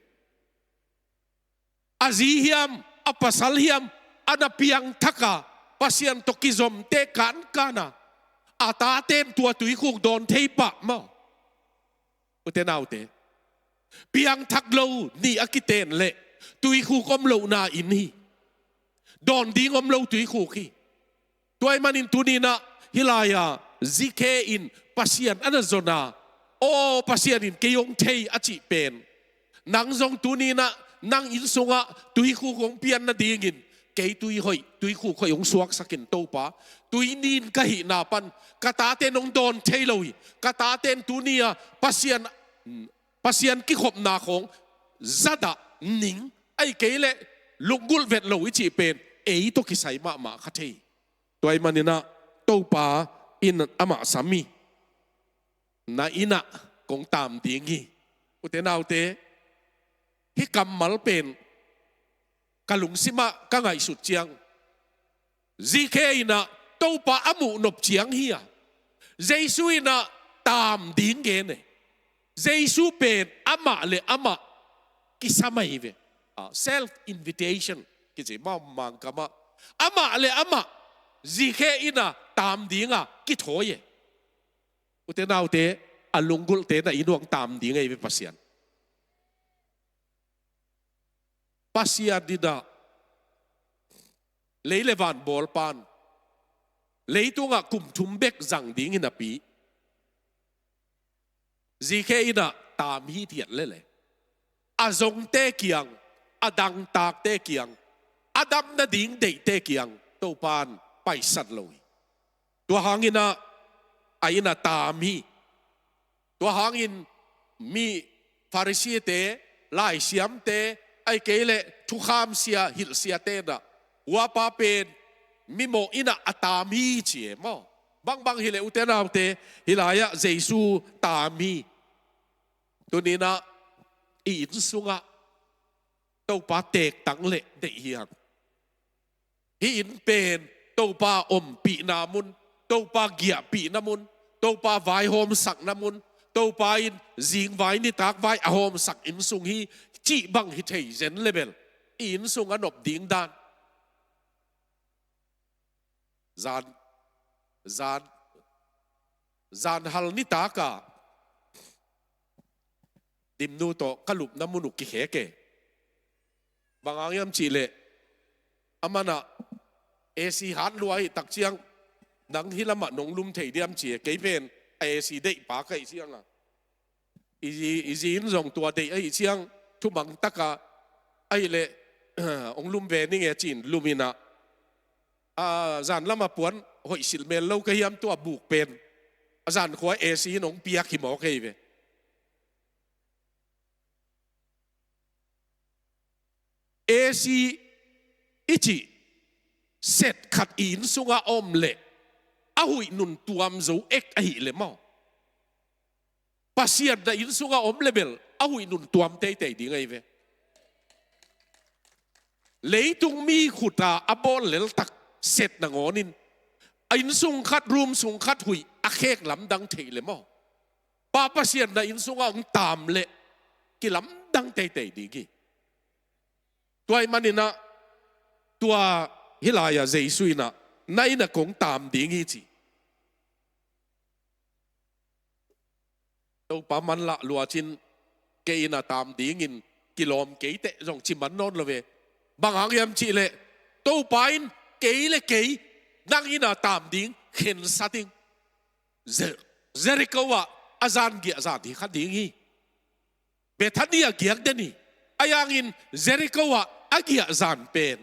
อาซีเฮียมอปัสลเฮียมอันเพียงทักกะปัสยันตกิจมเตกันนะอาตาเต้นตัวตุยคุกโดนเทปะมาอุเทนเอาเตเพียงทักโลนี่อากิเตนเละตุยคุกอมโลนาอินฮีโดนดิ้งอมโลตุยคุกฮีตัวไอ้มันอินตุนีนะฮิลายาซิเคอินปัสยันอันโซนาโอปัสยันอินเกยงเทยอจิเป็นนังซงตุนีนะนั่งอินสงะตุยคู่ของเพียนนาดีงินเกยตุยคู่ขยงสวกสักินโตปะตุยนินกะหินาปันกะตาเตนองโดนเทลอยกะตาเตนตุเนียปัสยันกิขบนาของ zada ning ai keile lungul vet lo ichi pen ei to kisai ma khathei toy manina to pa in ama sami na ina kong tam tingi utenaw te hi kamal pen kalung sima ka ngai sut chiang zk ina to pa amu nop chiang hiya jesu ina tam ding ge ne jesu pen ama le ama kisamai ve self invitation ki je ma mang kama ama le ama zk ina tam dinga ki thoye utenaw te alungul te na inuang tam dinga ibe pasian dida leilevan bol pan leitunga kum thumbek zang ding in api zk ina tam hi thiat le azong te kiang adang tak te kiang adam na ding dei te kiang to pan pai sat loi tua hangina aina tam hi tua hangin mi pharisee te lai siam te ai kele thu kham sia hil sia te da wa pa pen mi mo ina atami chi mo bang hile utena te hilaya jesu tami tunina in sunga to pa tek tang le de hiang hi in pen to pa om pi namun to pa gia pi namun to pa vai hom sak namun to pa in jing vai ni tak vai a hom sak in sung hi chi bang hi thei zen level in sung anop ding dan zan hal ni taka dimnu to kalup namunuk ki heke bangangyam chile amana AC han luai tak chiang nang hilama nong lum thei diam chi ke pen AC dei pa kai chiang a izi in zong tua dei ai chiang thu mang taka ai le ong lum ve ni nge chin lumina zan lama puan hoi sil mel lo ka hiam tua buk pen zan khoi AC nong piak hi mo kai ve AC ichi set khat in sunga om le a hui nun tuam zo ek a hi le mo pasian da in sunga om level a hui nun tuam te te di ngai ve leitung mi khuta abol lel tak set na ngonin in sung khat room sung khat hui a khek lam dang thei le mo pa pasian da in sunga ong tam le ki lam dang te te di gi tuai manina tua hilaya jesuina naina kong tam ding hi chi to pa man la lua chin ke ina tam ding in kilom ke te jong chi man non love bang hang yam chi le to pain ke le ke nang ina tam ding khen sating Jericho wa azan gi azan hi khat ding hi Bethania giak deni ayangin Jericho wa agia zan pen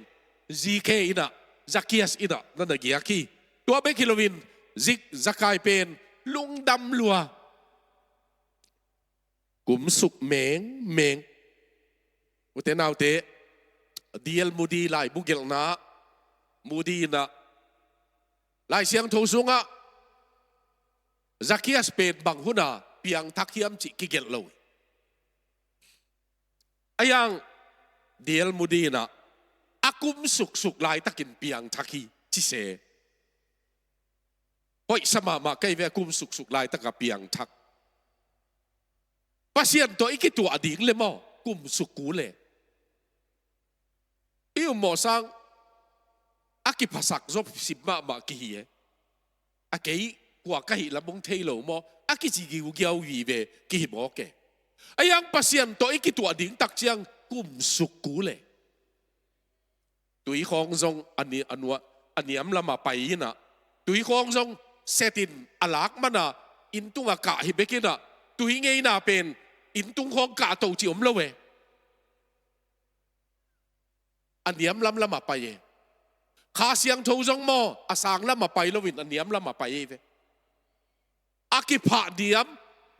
zk ina Zacchaeus ina nana giaki tua be kilowin zik zakai pen lungdam lua kum suk meng utenaw te diel mudi lai bugel na mudi na lai siang tho sunga Zacchaeus pen bang huna piang thakiam chi kigel lo ayang diel mudina akum suk lai takin piang thaki chi se hoi sama ma kai ve akum suk lai taka piang thak pasien to ikitu ading le mo kum suk ku le iu mo sang aki pasak zop sibma ma ki hi akei kwa ka hi labong thailo mo aki ji gi ugyau wi ve ki hi mo ke ayang pasien to ikitu ading tak chiang kum suk ku le tui khong zong ani anwa aniam lama pai na tui khong zong setin alak mana intunga ka hi bekina tui ngei na pen intung khong ka to chi om lowe aniam lama pai kha siang tho zong mo asang lama pai lovin aniam lama pai ve aki pha diam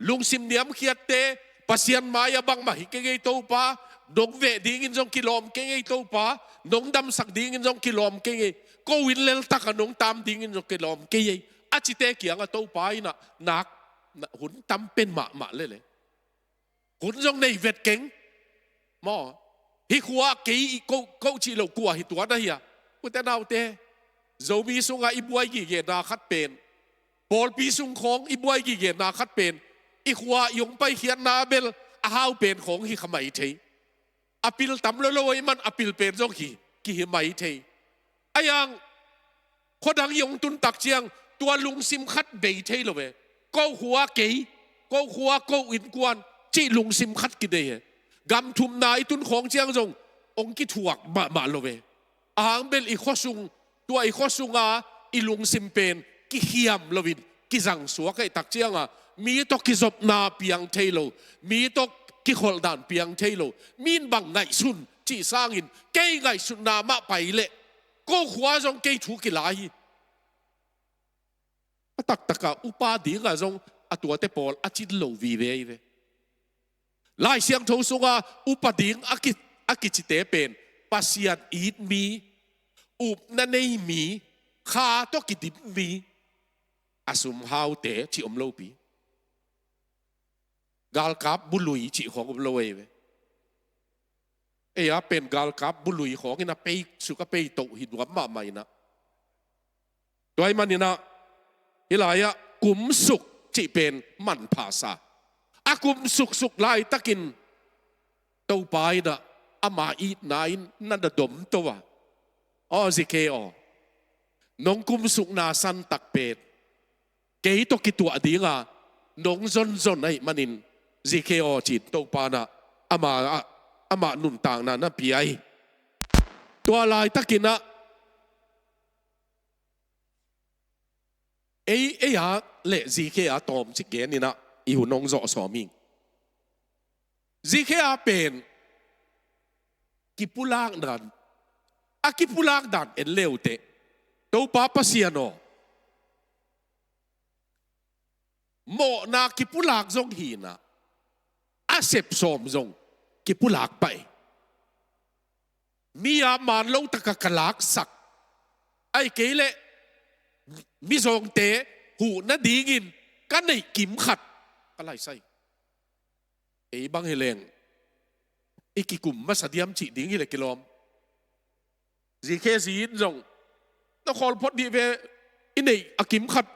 lungsim diam khiat te pasien maya bang mahi kengay to pa dong ve dingin jong kilom kengay to pa nong dam sak dingin jong kilom kengay ko win lel tak nong tam dingin jong kilom kengay achite kiang a to pa ina nak hun tam pen ma le hun jong nei vet keng mo hi khua ke ko chi lo kwa hi tua da hia ku ta nau te zo mi sunga ibuai gi ge na khat pen pol pi sung khong ibuai gi ge na khat pen i khua yong pai khian na bel a hau pen khong hi khamai thei apil tam lo loi man apil pen jong ki hi mai thei ayang khodang yong tun tak chiang tua lung sim khat bei thei lo ve ko khua ke ko khua ko in kwan chi lung sim khat ki de gam thum na i tun khong chiang jong ong ki thuak ma lo ve ahang bel i khosung tua i khosunga i lung sim pen ki hiam lovin ki jang suwa kai tak chianga mi to ki zop na piang thailo mi to ki khol dan piang thailo min bang ngai sun chi sangin ke ngai sun na ma pai le ko khwa jong ke thu ki lai tak taka upa dinga jong atua te pol achit lo vi ve lai siang tho sunga upa ding akit chi te pen pasiat eat mi up na nei mi kha to ki dip mi asum hau te chi om lo pi gal kap bului chi khong om lo ve ya pen gal kap bului khong ina pe suka pe to hi dwa ma mai na doi manina hilaya kum suk chi pen man phasa akum suk lai takin to pai da ama eat nine nan da dom to wa o zikeo nong kum suk na san tak pet ke to ki tua dinga nong zon ai manin zikeo chi to pa na ama nun tang na pi ai tua lai takina ya le zikea tom chi gen ni na i hu nong zo so ming zikea pen kipulang dan akipulang dan en leute to pa pasiano mo na kipulak zong hina asep som zong kipulak pai mia man lo takakalak sak ai kele mi zong te hu na dingin kan nei kim khat kalai sai e bang heleng ikikum masadiam chi ding hi le kilom zikhe zin zong na khol phot di ve inei akim khat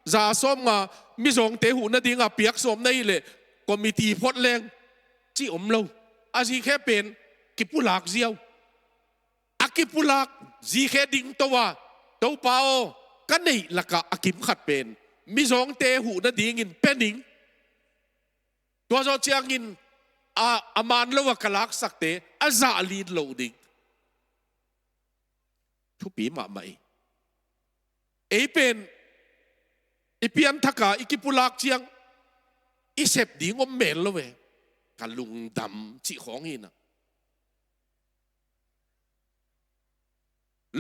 za som nga mi zong te hu na dinga piak som nei le committee phot leng chi om lo a zikhe pen kipulak ziaw akipulak zikhe ding towa to pao kan nei laka akim khat pen mi zong te hu na ding in pening to zo chiang in aman lo wa kalak sakte aza lead loading thu pi ma mai e pen ipian thaka ikipulak chiang isep ding om mel lo we kalung dam chi khong ina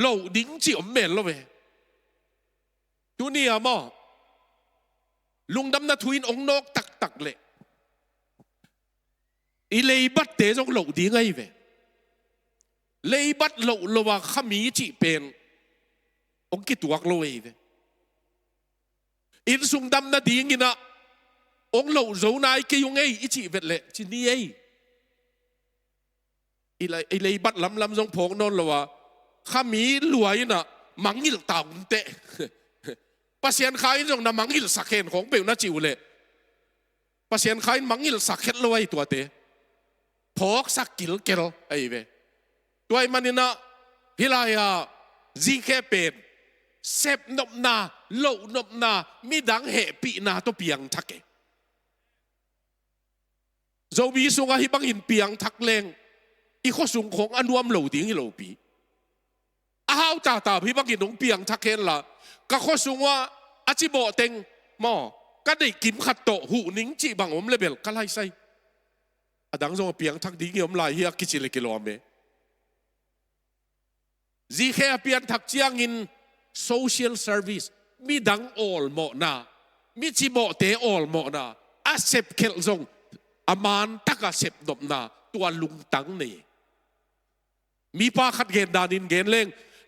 lo ding chi om mel lo we tu ni amo lung dam na thuin ong nok tak le i lei bat te jong lo di ngai ve lei bat lo wa khami chi pen ong ki tuak lo ve in sung dam na ding ina ong lo zo nai ke yung ei i chi vet le chi ni ei i lei bat lam jong phok non lo wa khami luai na mangil taung te pasien khai jong na mangil sakhen khong pe na chiu le pasien khai mangil sakhet lo ai tua te phok sak kil kel ai ve toy manina hilaya zikhe pen sep nop na lo nop na mi dang he pi na to piang thake zo bi sunga hi bang in piang thak leng i kho sung khong anuam lo ding hi lo pi a hau ta hi bang in dong piang thak hen la ka kho sungwa achi bo teng mo ka dei kim khat to hu ning chi bang om level ka lai sai adang zong piang thak ding yom lai hi ki chi le kilome zi khe pian thak chiang in social service mi dang all mo na mi chi bo te all mo na asep kel zong อามันตักเสพนบนาตัวลุงตังนี่มีป้าขัดเกณฑ์ดานินเกณฑ์เล่ง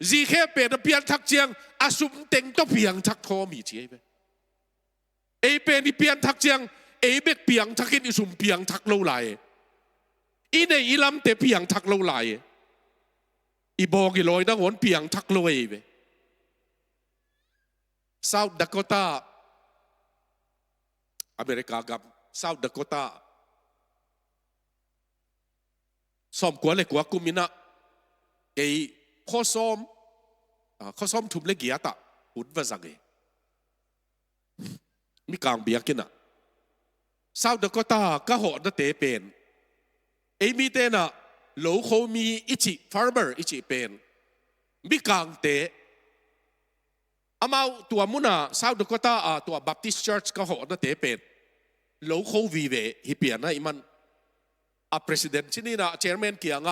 จีแค่เป็นเพียงทักเจียงอาสุมเต็งต้องเพียงทักทอมีเจียไปเป็นเพียงทักเจียงเบกเพียงทักกินอิสุมเพียงทักเล่าไหลในอีลำเตเพียงทักเล่าไหลบอกอีลอยนังหวนเพียงทักเล่าไปเซาท์ดาโกตาอเมริกากับเซาท์ดาโกตาสมกว่าเลยกว่ากุมินะข้อซ้อมทุ่มเล็กยาตาหุ่นว่าจังเอมีกลางเบียกินอ่ะเซาท์ดาโกตาก็หอดเตะเป็นมีเตนะโลเขามีอิจิฟาร์เมอร์อิจิเป็นมีกลางเตะอามาตัวมุนาเซาท์ดาโกตาตัวบัพติสต์เชิร์ชก็หอดเตะเป็นโลเขาวีเวฮิเปียนะอิมันประธานที่นี่นะเชอร์แมนเกียง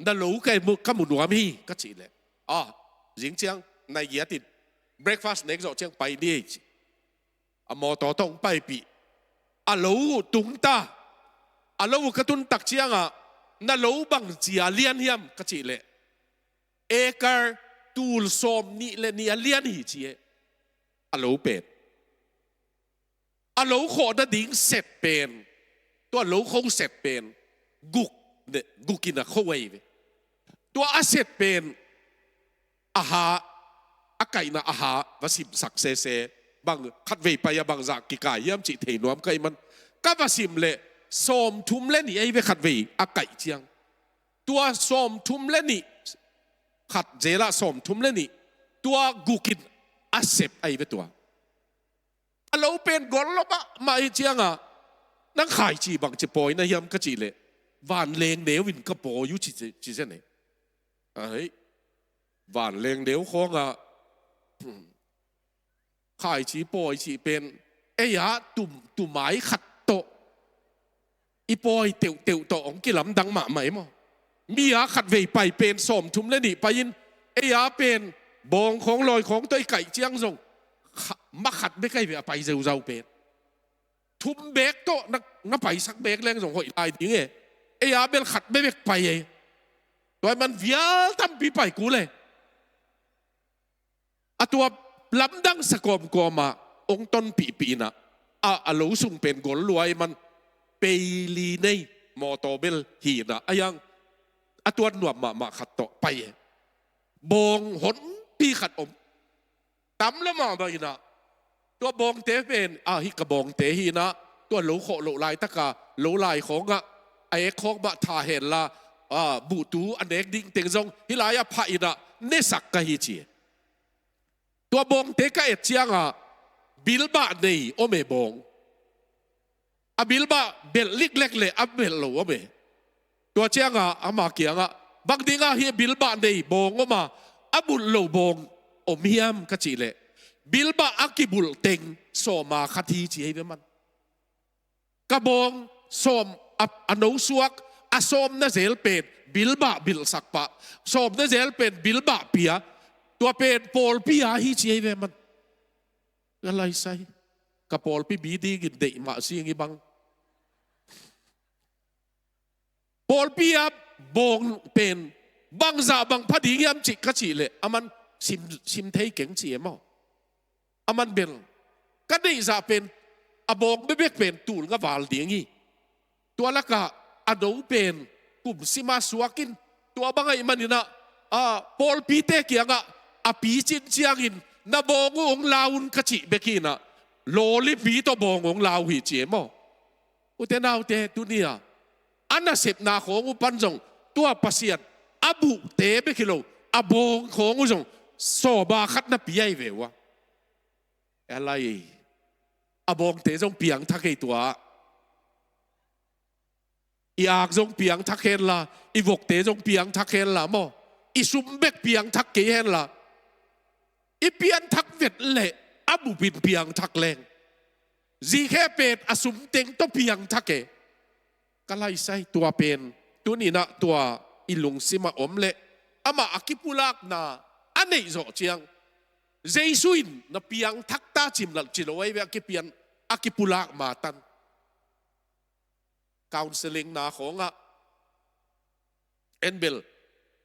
นั่นรู้แค่มุกขมุนวามีก็จีเลยจริงจังในเกียรติ breakfast next เชียงไปนี่มอต่อต้องไปปีรู้ตุงตารู้กระตุ้นตักเชียงนั่นรู้บังเจียเลียนเฮียมก็จีเลยเกอร์ตูลซอมนี่เลยนี่เลียนหิจีรู้เป็นรู้ขอดดิ่งเสร็จเป็นตัวรู้คงเสร็จเป็นกุกินเข้าไว้ตัวอาเสร็จเป็นอาหารอาไก่นะอาหารวสิมสักเซบางขัดเวไปบางจากกิกายย่ำจิเทนวมไก่มันก็วสิมเละสมทุ่มเล่นี่ไอ้เวขัดเวอาไก่เจียงตัวสมทุ่มเล่นี่ขัดเจละสมทุ่มเล่นี่ตัวกุกินอาเสร็จไอ้เวตัวเราเป็นกอลลบะมาไอ้เจียงนั่งขายจีบังจะปอยนะยำก็จีเลยวันเลงเดียววินก็ปอยอยู่จีเส้นไหนวันเลงเดียวของขายจีปอยจีเป็นยาตุ่มไม้ขัดโตอีปอยเตียวโตองกิลำดังหมาไหมมั้งมียาขัดเวไปเป็นสมทุ่มเลยนี่ไปยินยาเป็นบองของลอยของตัวไก่เจียงส่งมาขัดไม่ใกล้ไปเจ้าเป็นทุ่มเบกโตนับไปสักเบกแรงส่งหอยลายทิ้งยาเบลขัดไม่เบกไปตัวมันเวียทำปีไปกูเลยตัวลำดังสกอมกอมาองต้นปีนะหลูสุ่งเป็นกลรวยมันเปลีในมอโตเบลหีนะยังตัวหนวดมาขัดโตไปบองหนปีขัดอมตั้มแล้วมาไปนะตัวบองเตเป็นฮิกระบองเตหีนะตัวหลูโคหลูลายตะกาหลูลายของไอ้ของบะทาเห็นละบูตูอันเด็กดิ้งเต็งซงฮิลายาพายนะเนสักกะฮิจีตัวบองเตกะเอเจียงบิลบะในโอเมบองบิลบะเบลลิกเล็กเลยเบลโลเมตัวเจียงมาเกียงบางทีเฮียบิลบะในบองมาบุลโลบองอมเฮียมกะจีเลยบิลบะอักิบุลเต็งโซมาคดีจีให้มันกระบองโซมอนุสวกโซมนั่นเซลเป็นบิลบะบิลสักปะโซมนั่นเซลเป็นบิลบะเปียตัวเป็นโพลปียฮีจีให้มันอะไรใส่กระโพลปีบีดีกินเดมาเสียงอีบังโพลปียบองเป็นบังจ่าบังพัดยิ่งยำจิกกะจีเลยมันซิมเทยเก่งจีมั้งมันเป็นก็ได้จะเป็นบอกไม่เบิกเป็นตูนก็วาลเดียงงี้ตัวละก็ดูเป็นกลุ่มสิมาสวกินตัวบางไอ้มันนี่นะพอลปีเตเกียงปีจินเชียงินนาบององลาวน์กะจิเบกินะโลลิปีตัวบององลาวหิเจมออุเทนาวเตตุเนียอันน่ะเสพนาของอุปันจงตัวปัสยันบุเตเบกิโลบองของอุจงโซบาขัดนับยัยเววะอะไรบองเตจงเปียงทักให้ตัวอยากจงเปียงทักเห็นละวกเตจงเปียงทักเห็นละมอซุมเบกเปียงทักเกเห็นละเปียงทักเวทเละบุบินเปียงทักแรงจีแค่เป็นซุมเต็งต้องเปียงทักเกก็ไล่ใส่ตัวเป็นตัวนี้นะตัวลุงซิมาอมเละมาอากิปุลักนาอันนี้โจเจียงเจสุอินนับเปียงทักตาจิมหลังจิโร่ไอ้เวกิเปียนอากิปุลักมาตัน counseling na ko nga enbel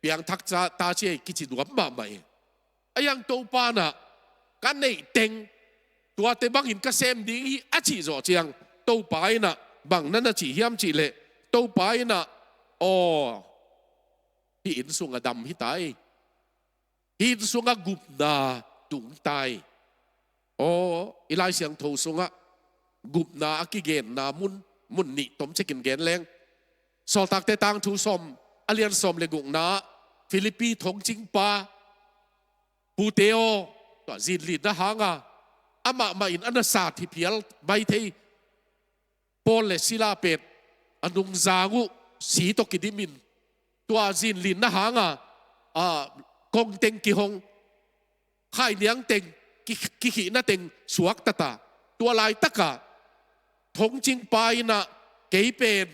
piang thak ta che kichi duam ma mai ayang to pa na kan nei teng tua te bang in ka sem ding hi a chi zo chiang to pa na bang na na chi hiam chi le to pa na o hi in sung adam hi tai hi in sung a gup na tung tai o ilai siang tho sung a gup na akigen na mun ni tom chekin gen leng sol tak te tang thu som alian som le gung na Philippi thong ching pa puteo to zin li na hanga ama ma in ana sa thi phial mai thei pol le sila pet anung zangu si to kidimin tua zin lin na hanga a kong teng ki hong khai niang teng ki na teng suak tata tua lai taka thong ching pai na kei pen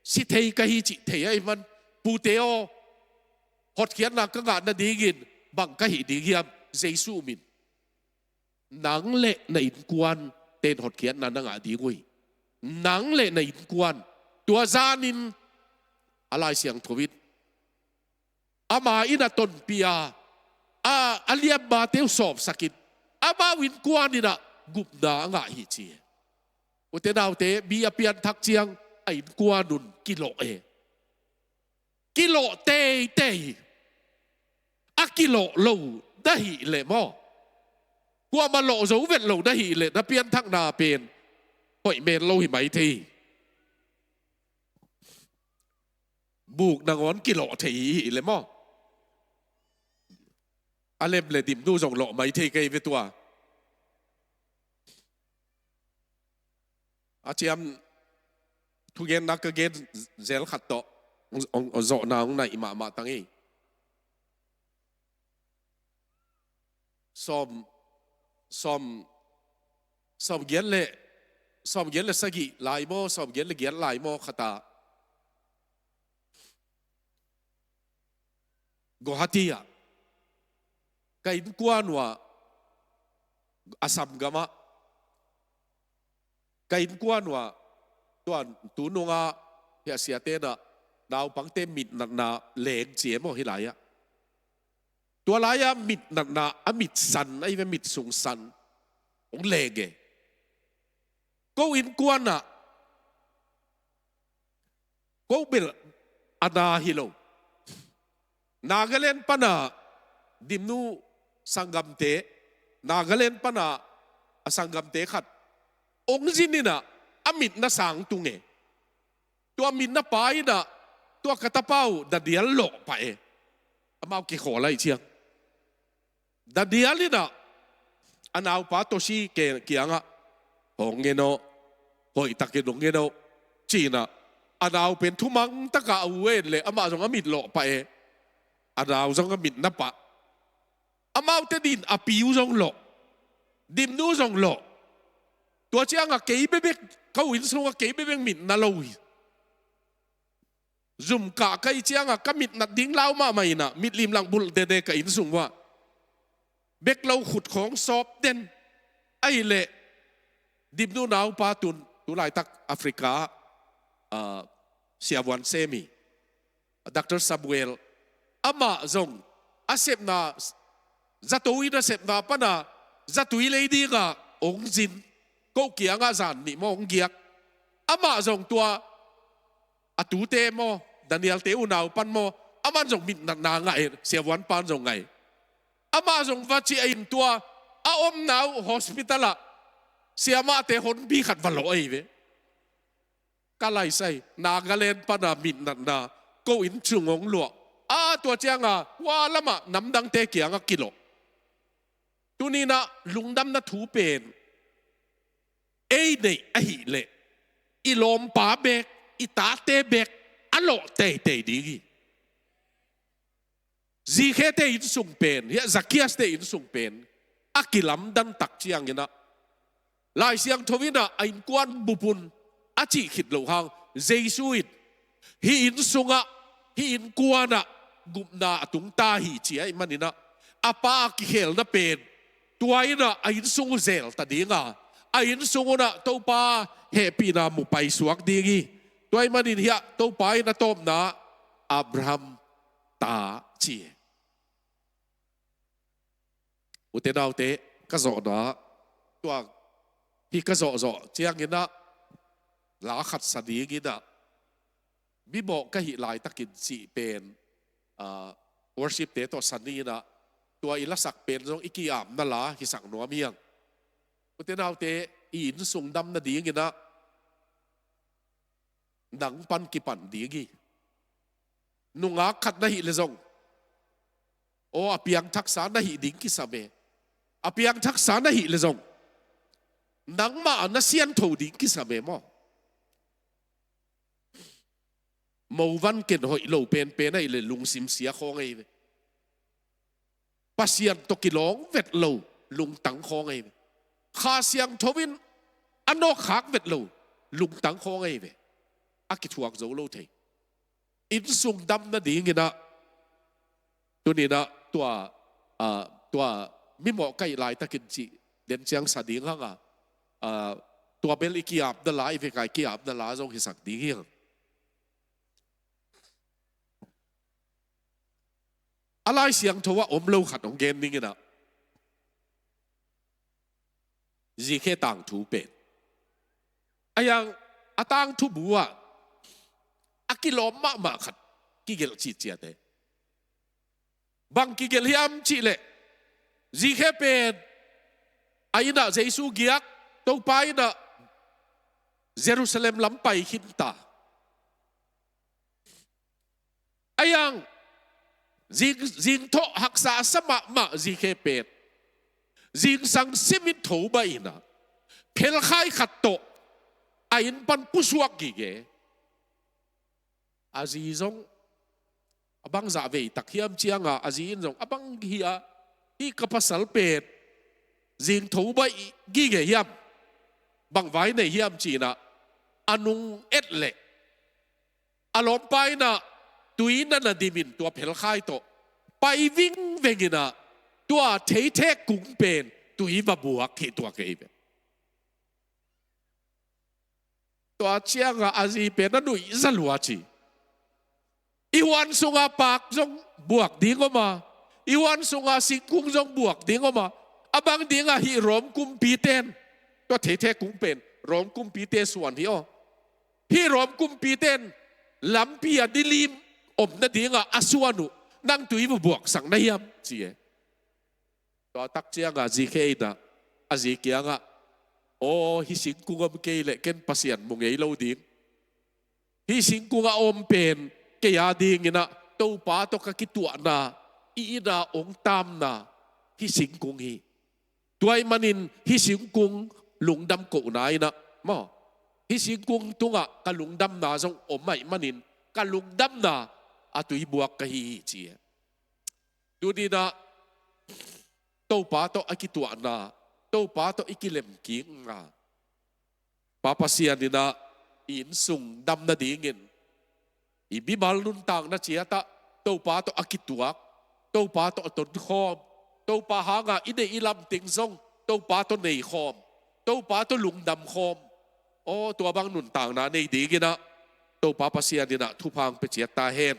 si thei ka hi chi thei ai man puteo hot khian na ka nga na digin bang ka hi digiam jesu min nang le na in kwan ten hot khian na nga di ngui nang le na in kwan tua zanin alai siang thowit ama ina ton pia a aliam ba teu sop sakit ama win kwan ina gup na nga hi chi utenaw te bi apian thak chiang ai kwanun kilo kilo te a kilo lo da hi le mo qua mà lộ dấu vết lâu đã hỉ lệ đã biến thắc nà bền hội mền lâu hi mấy thì buộc nàng ngón kỳ lộ thì hỉ lệ mò anh em lệ điểm nu dòng lộ mấy thì cây với tua chị em thu gen nắc cái gen zel khát to ông dọ nào ông này mà tăng ấy som gen le sagi lai mo som gen le gen lai mo khata Guwahati kain kuanwa asam gama kain kuanwa tuan tununga ya siatena daw pangte mit na leng chie mo hilaya tua laya mit na amit san ai ve mit sung san ong lege ko in kuana ko bil ana hilo Nagaland pana dimnu sangamte Nagaland pana asangamte khat ong zinina amit na sang tunge to amit na pai na to katapau da diallo pa amau ki kholai chiang da dialina anaw pa to si ke kianga hongeno hoi takedongeno china anaw pen thumang taka awen le ama jong amit lo pa anaw jong amit na pa amau te din apiu jong lo dim nu jong lo to chianga ke bebek kau in so ke bebek mit na lo zum ka kai chianga kamit na ding lau ma mai na mit lim lang bul de ka in sung wa bek lau khut khong sop den ai le dim nu naw pa tun tu lai tak Africa siawan semi Dr. Samuel ama zong asep na zatoi na sep na pana zatui lady nga ong jin ko kia nga zan ni mo ong giak ama zong tua atu te mo Daniel te unaw pan mo aman zong min na nga siawan pan zong ngai ama zong vachi ain tua a om naw hospitala siama te hon bi khat valo ai ve kalai sai Nagaland pana min na ko in chungong lo a tua chianga wa lama namdang te kianga kilo tunina lungdam na thu pen ei nei a hi le ilom pa bek ita te bek alo te digi zikhe te in sung pen ya Zacchaeus te in sung pen akilam dan tak chiang ina lai siang thowina ain kwan bupun achi khit lo hang jesuit hi in sunga hi in kwana gumna atung ta hi chi ai manina apa ki hel na pen tuaina ain sungu zel ta dinga ain sunguna to pa happy na mu pai suak dingi ตัวมันนี่เฮียตัวไปนะต้มนะอับราฮัมตาจีอุตนาวเตะก็สอนะตัวพี่ก็สอเจียงเงินนะลาขัดสดีเงินนะมิบอกก็หิลายตะกินสีเป็นworship เตะตัวสันนี่นะตัวอิลักษักเป็นตรงอิกิยามนั่นละฮิสักหนัวเมียงอุตนาวเตะอินสุงดำนาดีเงินนะดังปันกิปันดีกีนุงอาขัดนะหิเลซงโออภิยังทักษะนะหิดิ้งกิสเมอภิยังทักษะนะหิเลซงนังมาอันนั้นเสียนถูดิ้งกิสเมมอมูวันเกินหอยโลเป็นไอ้เลยลุงซิมเสียของไอ้ปัสยันตกิลองเวทโลลุงตังของไอ้ข้าเสียงทวินอันนอกขากเวทโลลุงตังของไอ้อากิทวกโจโลเทอินสุงดำนั่นดีเงี้ยนะตัวนี้นะตัวมิโมไกลายตะกินจีเด่นเชียงสดีงอ่ะตัวเบลอีกียบนั่นละอีเวกายกียบนั่นละจงหิสักดีเงี้ยอะไรเสียงทว่าอมโลขัดของเกมนี้นะจีเคต่างถูเป็นไอ้ยังอาต่างทุบัวอากิโลมาขัดกิเกลจีเจียเตบางกิเกลฮิอัมจีเล่จีเคเป็นไอ้น่ะเจสุเกียกตัวไปน่ะเยรูซาเล็มล้ำไปหินตาไอ้ยังจิงทอหักษาสมาจีเคเป็นจิงสังซิมิถูใบน่ะเพลคายขัดโตไอ้ปันผู้สวกกิเกอาจีจงบังจ่าเวตักเฮียมเชียงอาจีจงบังเฮียที่กระพัสลเป็ดจิงถูใบกิเกเฮียมบังไว้ในเฮียมจีน่ะอนุงเอ็ดเล่อารมณ์ไปน่ะตุยนั่นน่ะดิมินตัวเพลคายโตไปวิ่งเวงิน่ะตัวเทกุ้งเป็นตุยมาบวกที่ตัวเกย์ตัวเชียงอาจีเป็นนั่นดุยสลัวจีอีวันสุงาปากจงบวกดิ้งออกมาอีวันสุงาสิกุ้งจงบวกดิ้งออกมาบางดิ้งฮิรอมกุมปีเตนตัวเทกุ้งเป็นรอมกุมปีเตส่วนที่พี่รอมกุมปีเตนลำปีดิลิมอมนั่นดิ้งอสวนุนั่งตุยมาบวกสังนายมจีตัวตักเชียงจีเคน่ะจีเกียงโอ้ฮิสิงกุงอมเกยเล็กเกินปัสยันมุงเอโลดิ้งฮิสิงกุงอมเป็นเกียดิ้งนะตัวป้าตัวกิตัวน่ะอีน่ะองตามน่ะฮิสิงกุงฮีตัวไอ้มันินฮิสิงกุงลุงดำกูนายนะมอฮิสิงกุงตุงะกะลุงดำน่ะจงอมไม่มันินกะลุงดำน่ะอาตุยบวกกะฮีจีดูดีนะตัวป้าตัวกิตัวน่ะตัวป้าตัวอิกิเลมกิงป้าปัสยันนี่นะอินสุงดำน่ะดีเงินอีบิบาลนุนต่างนะเจียตะตัวป้าตัวกิตัวตัวป้าตัวต้นคอมตัวป้าหางอินเดอิลำติงซงตัวป้าตัวในคอมตัวป้าตัวลุงดำคอมโอ้ตัวบางนุนต่างนะในดีกินะตัวป้าปัสยันนี่นะทุพังไปเจียตาเฮน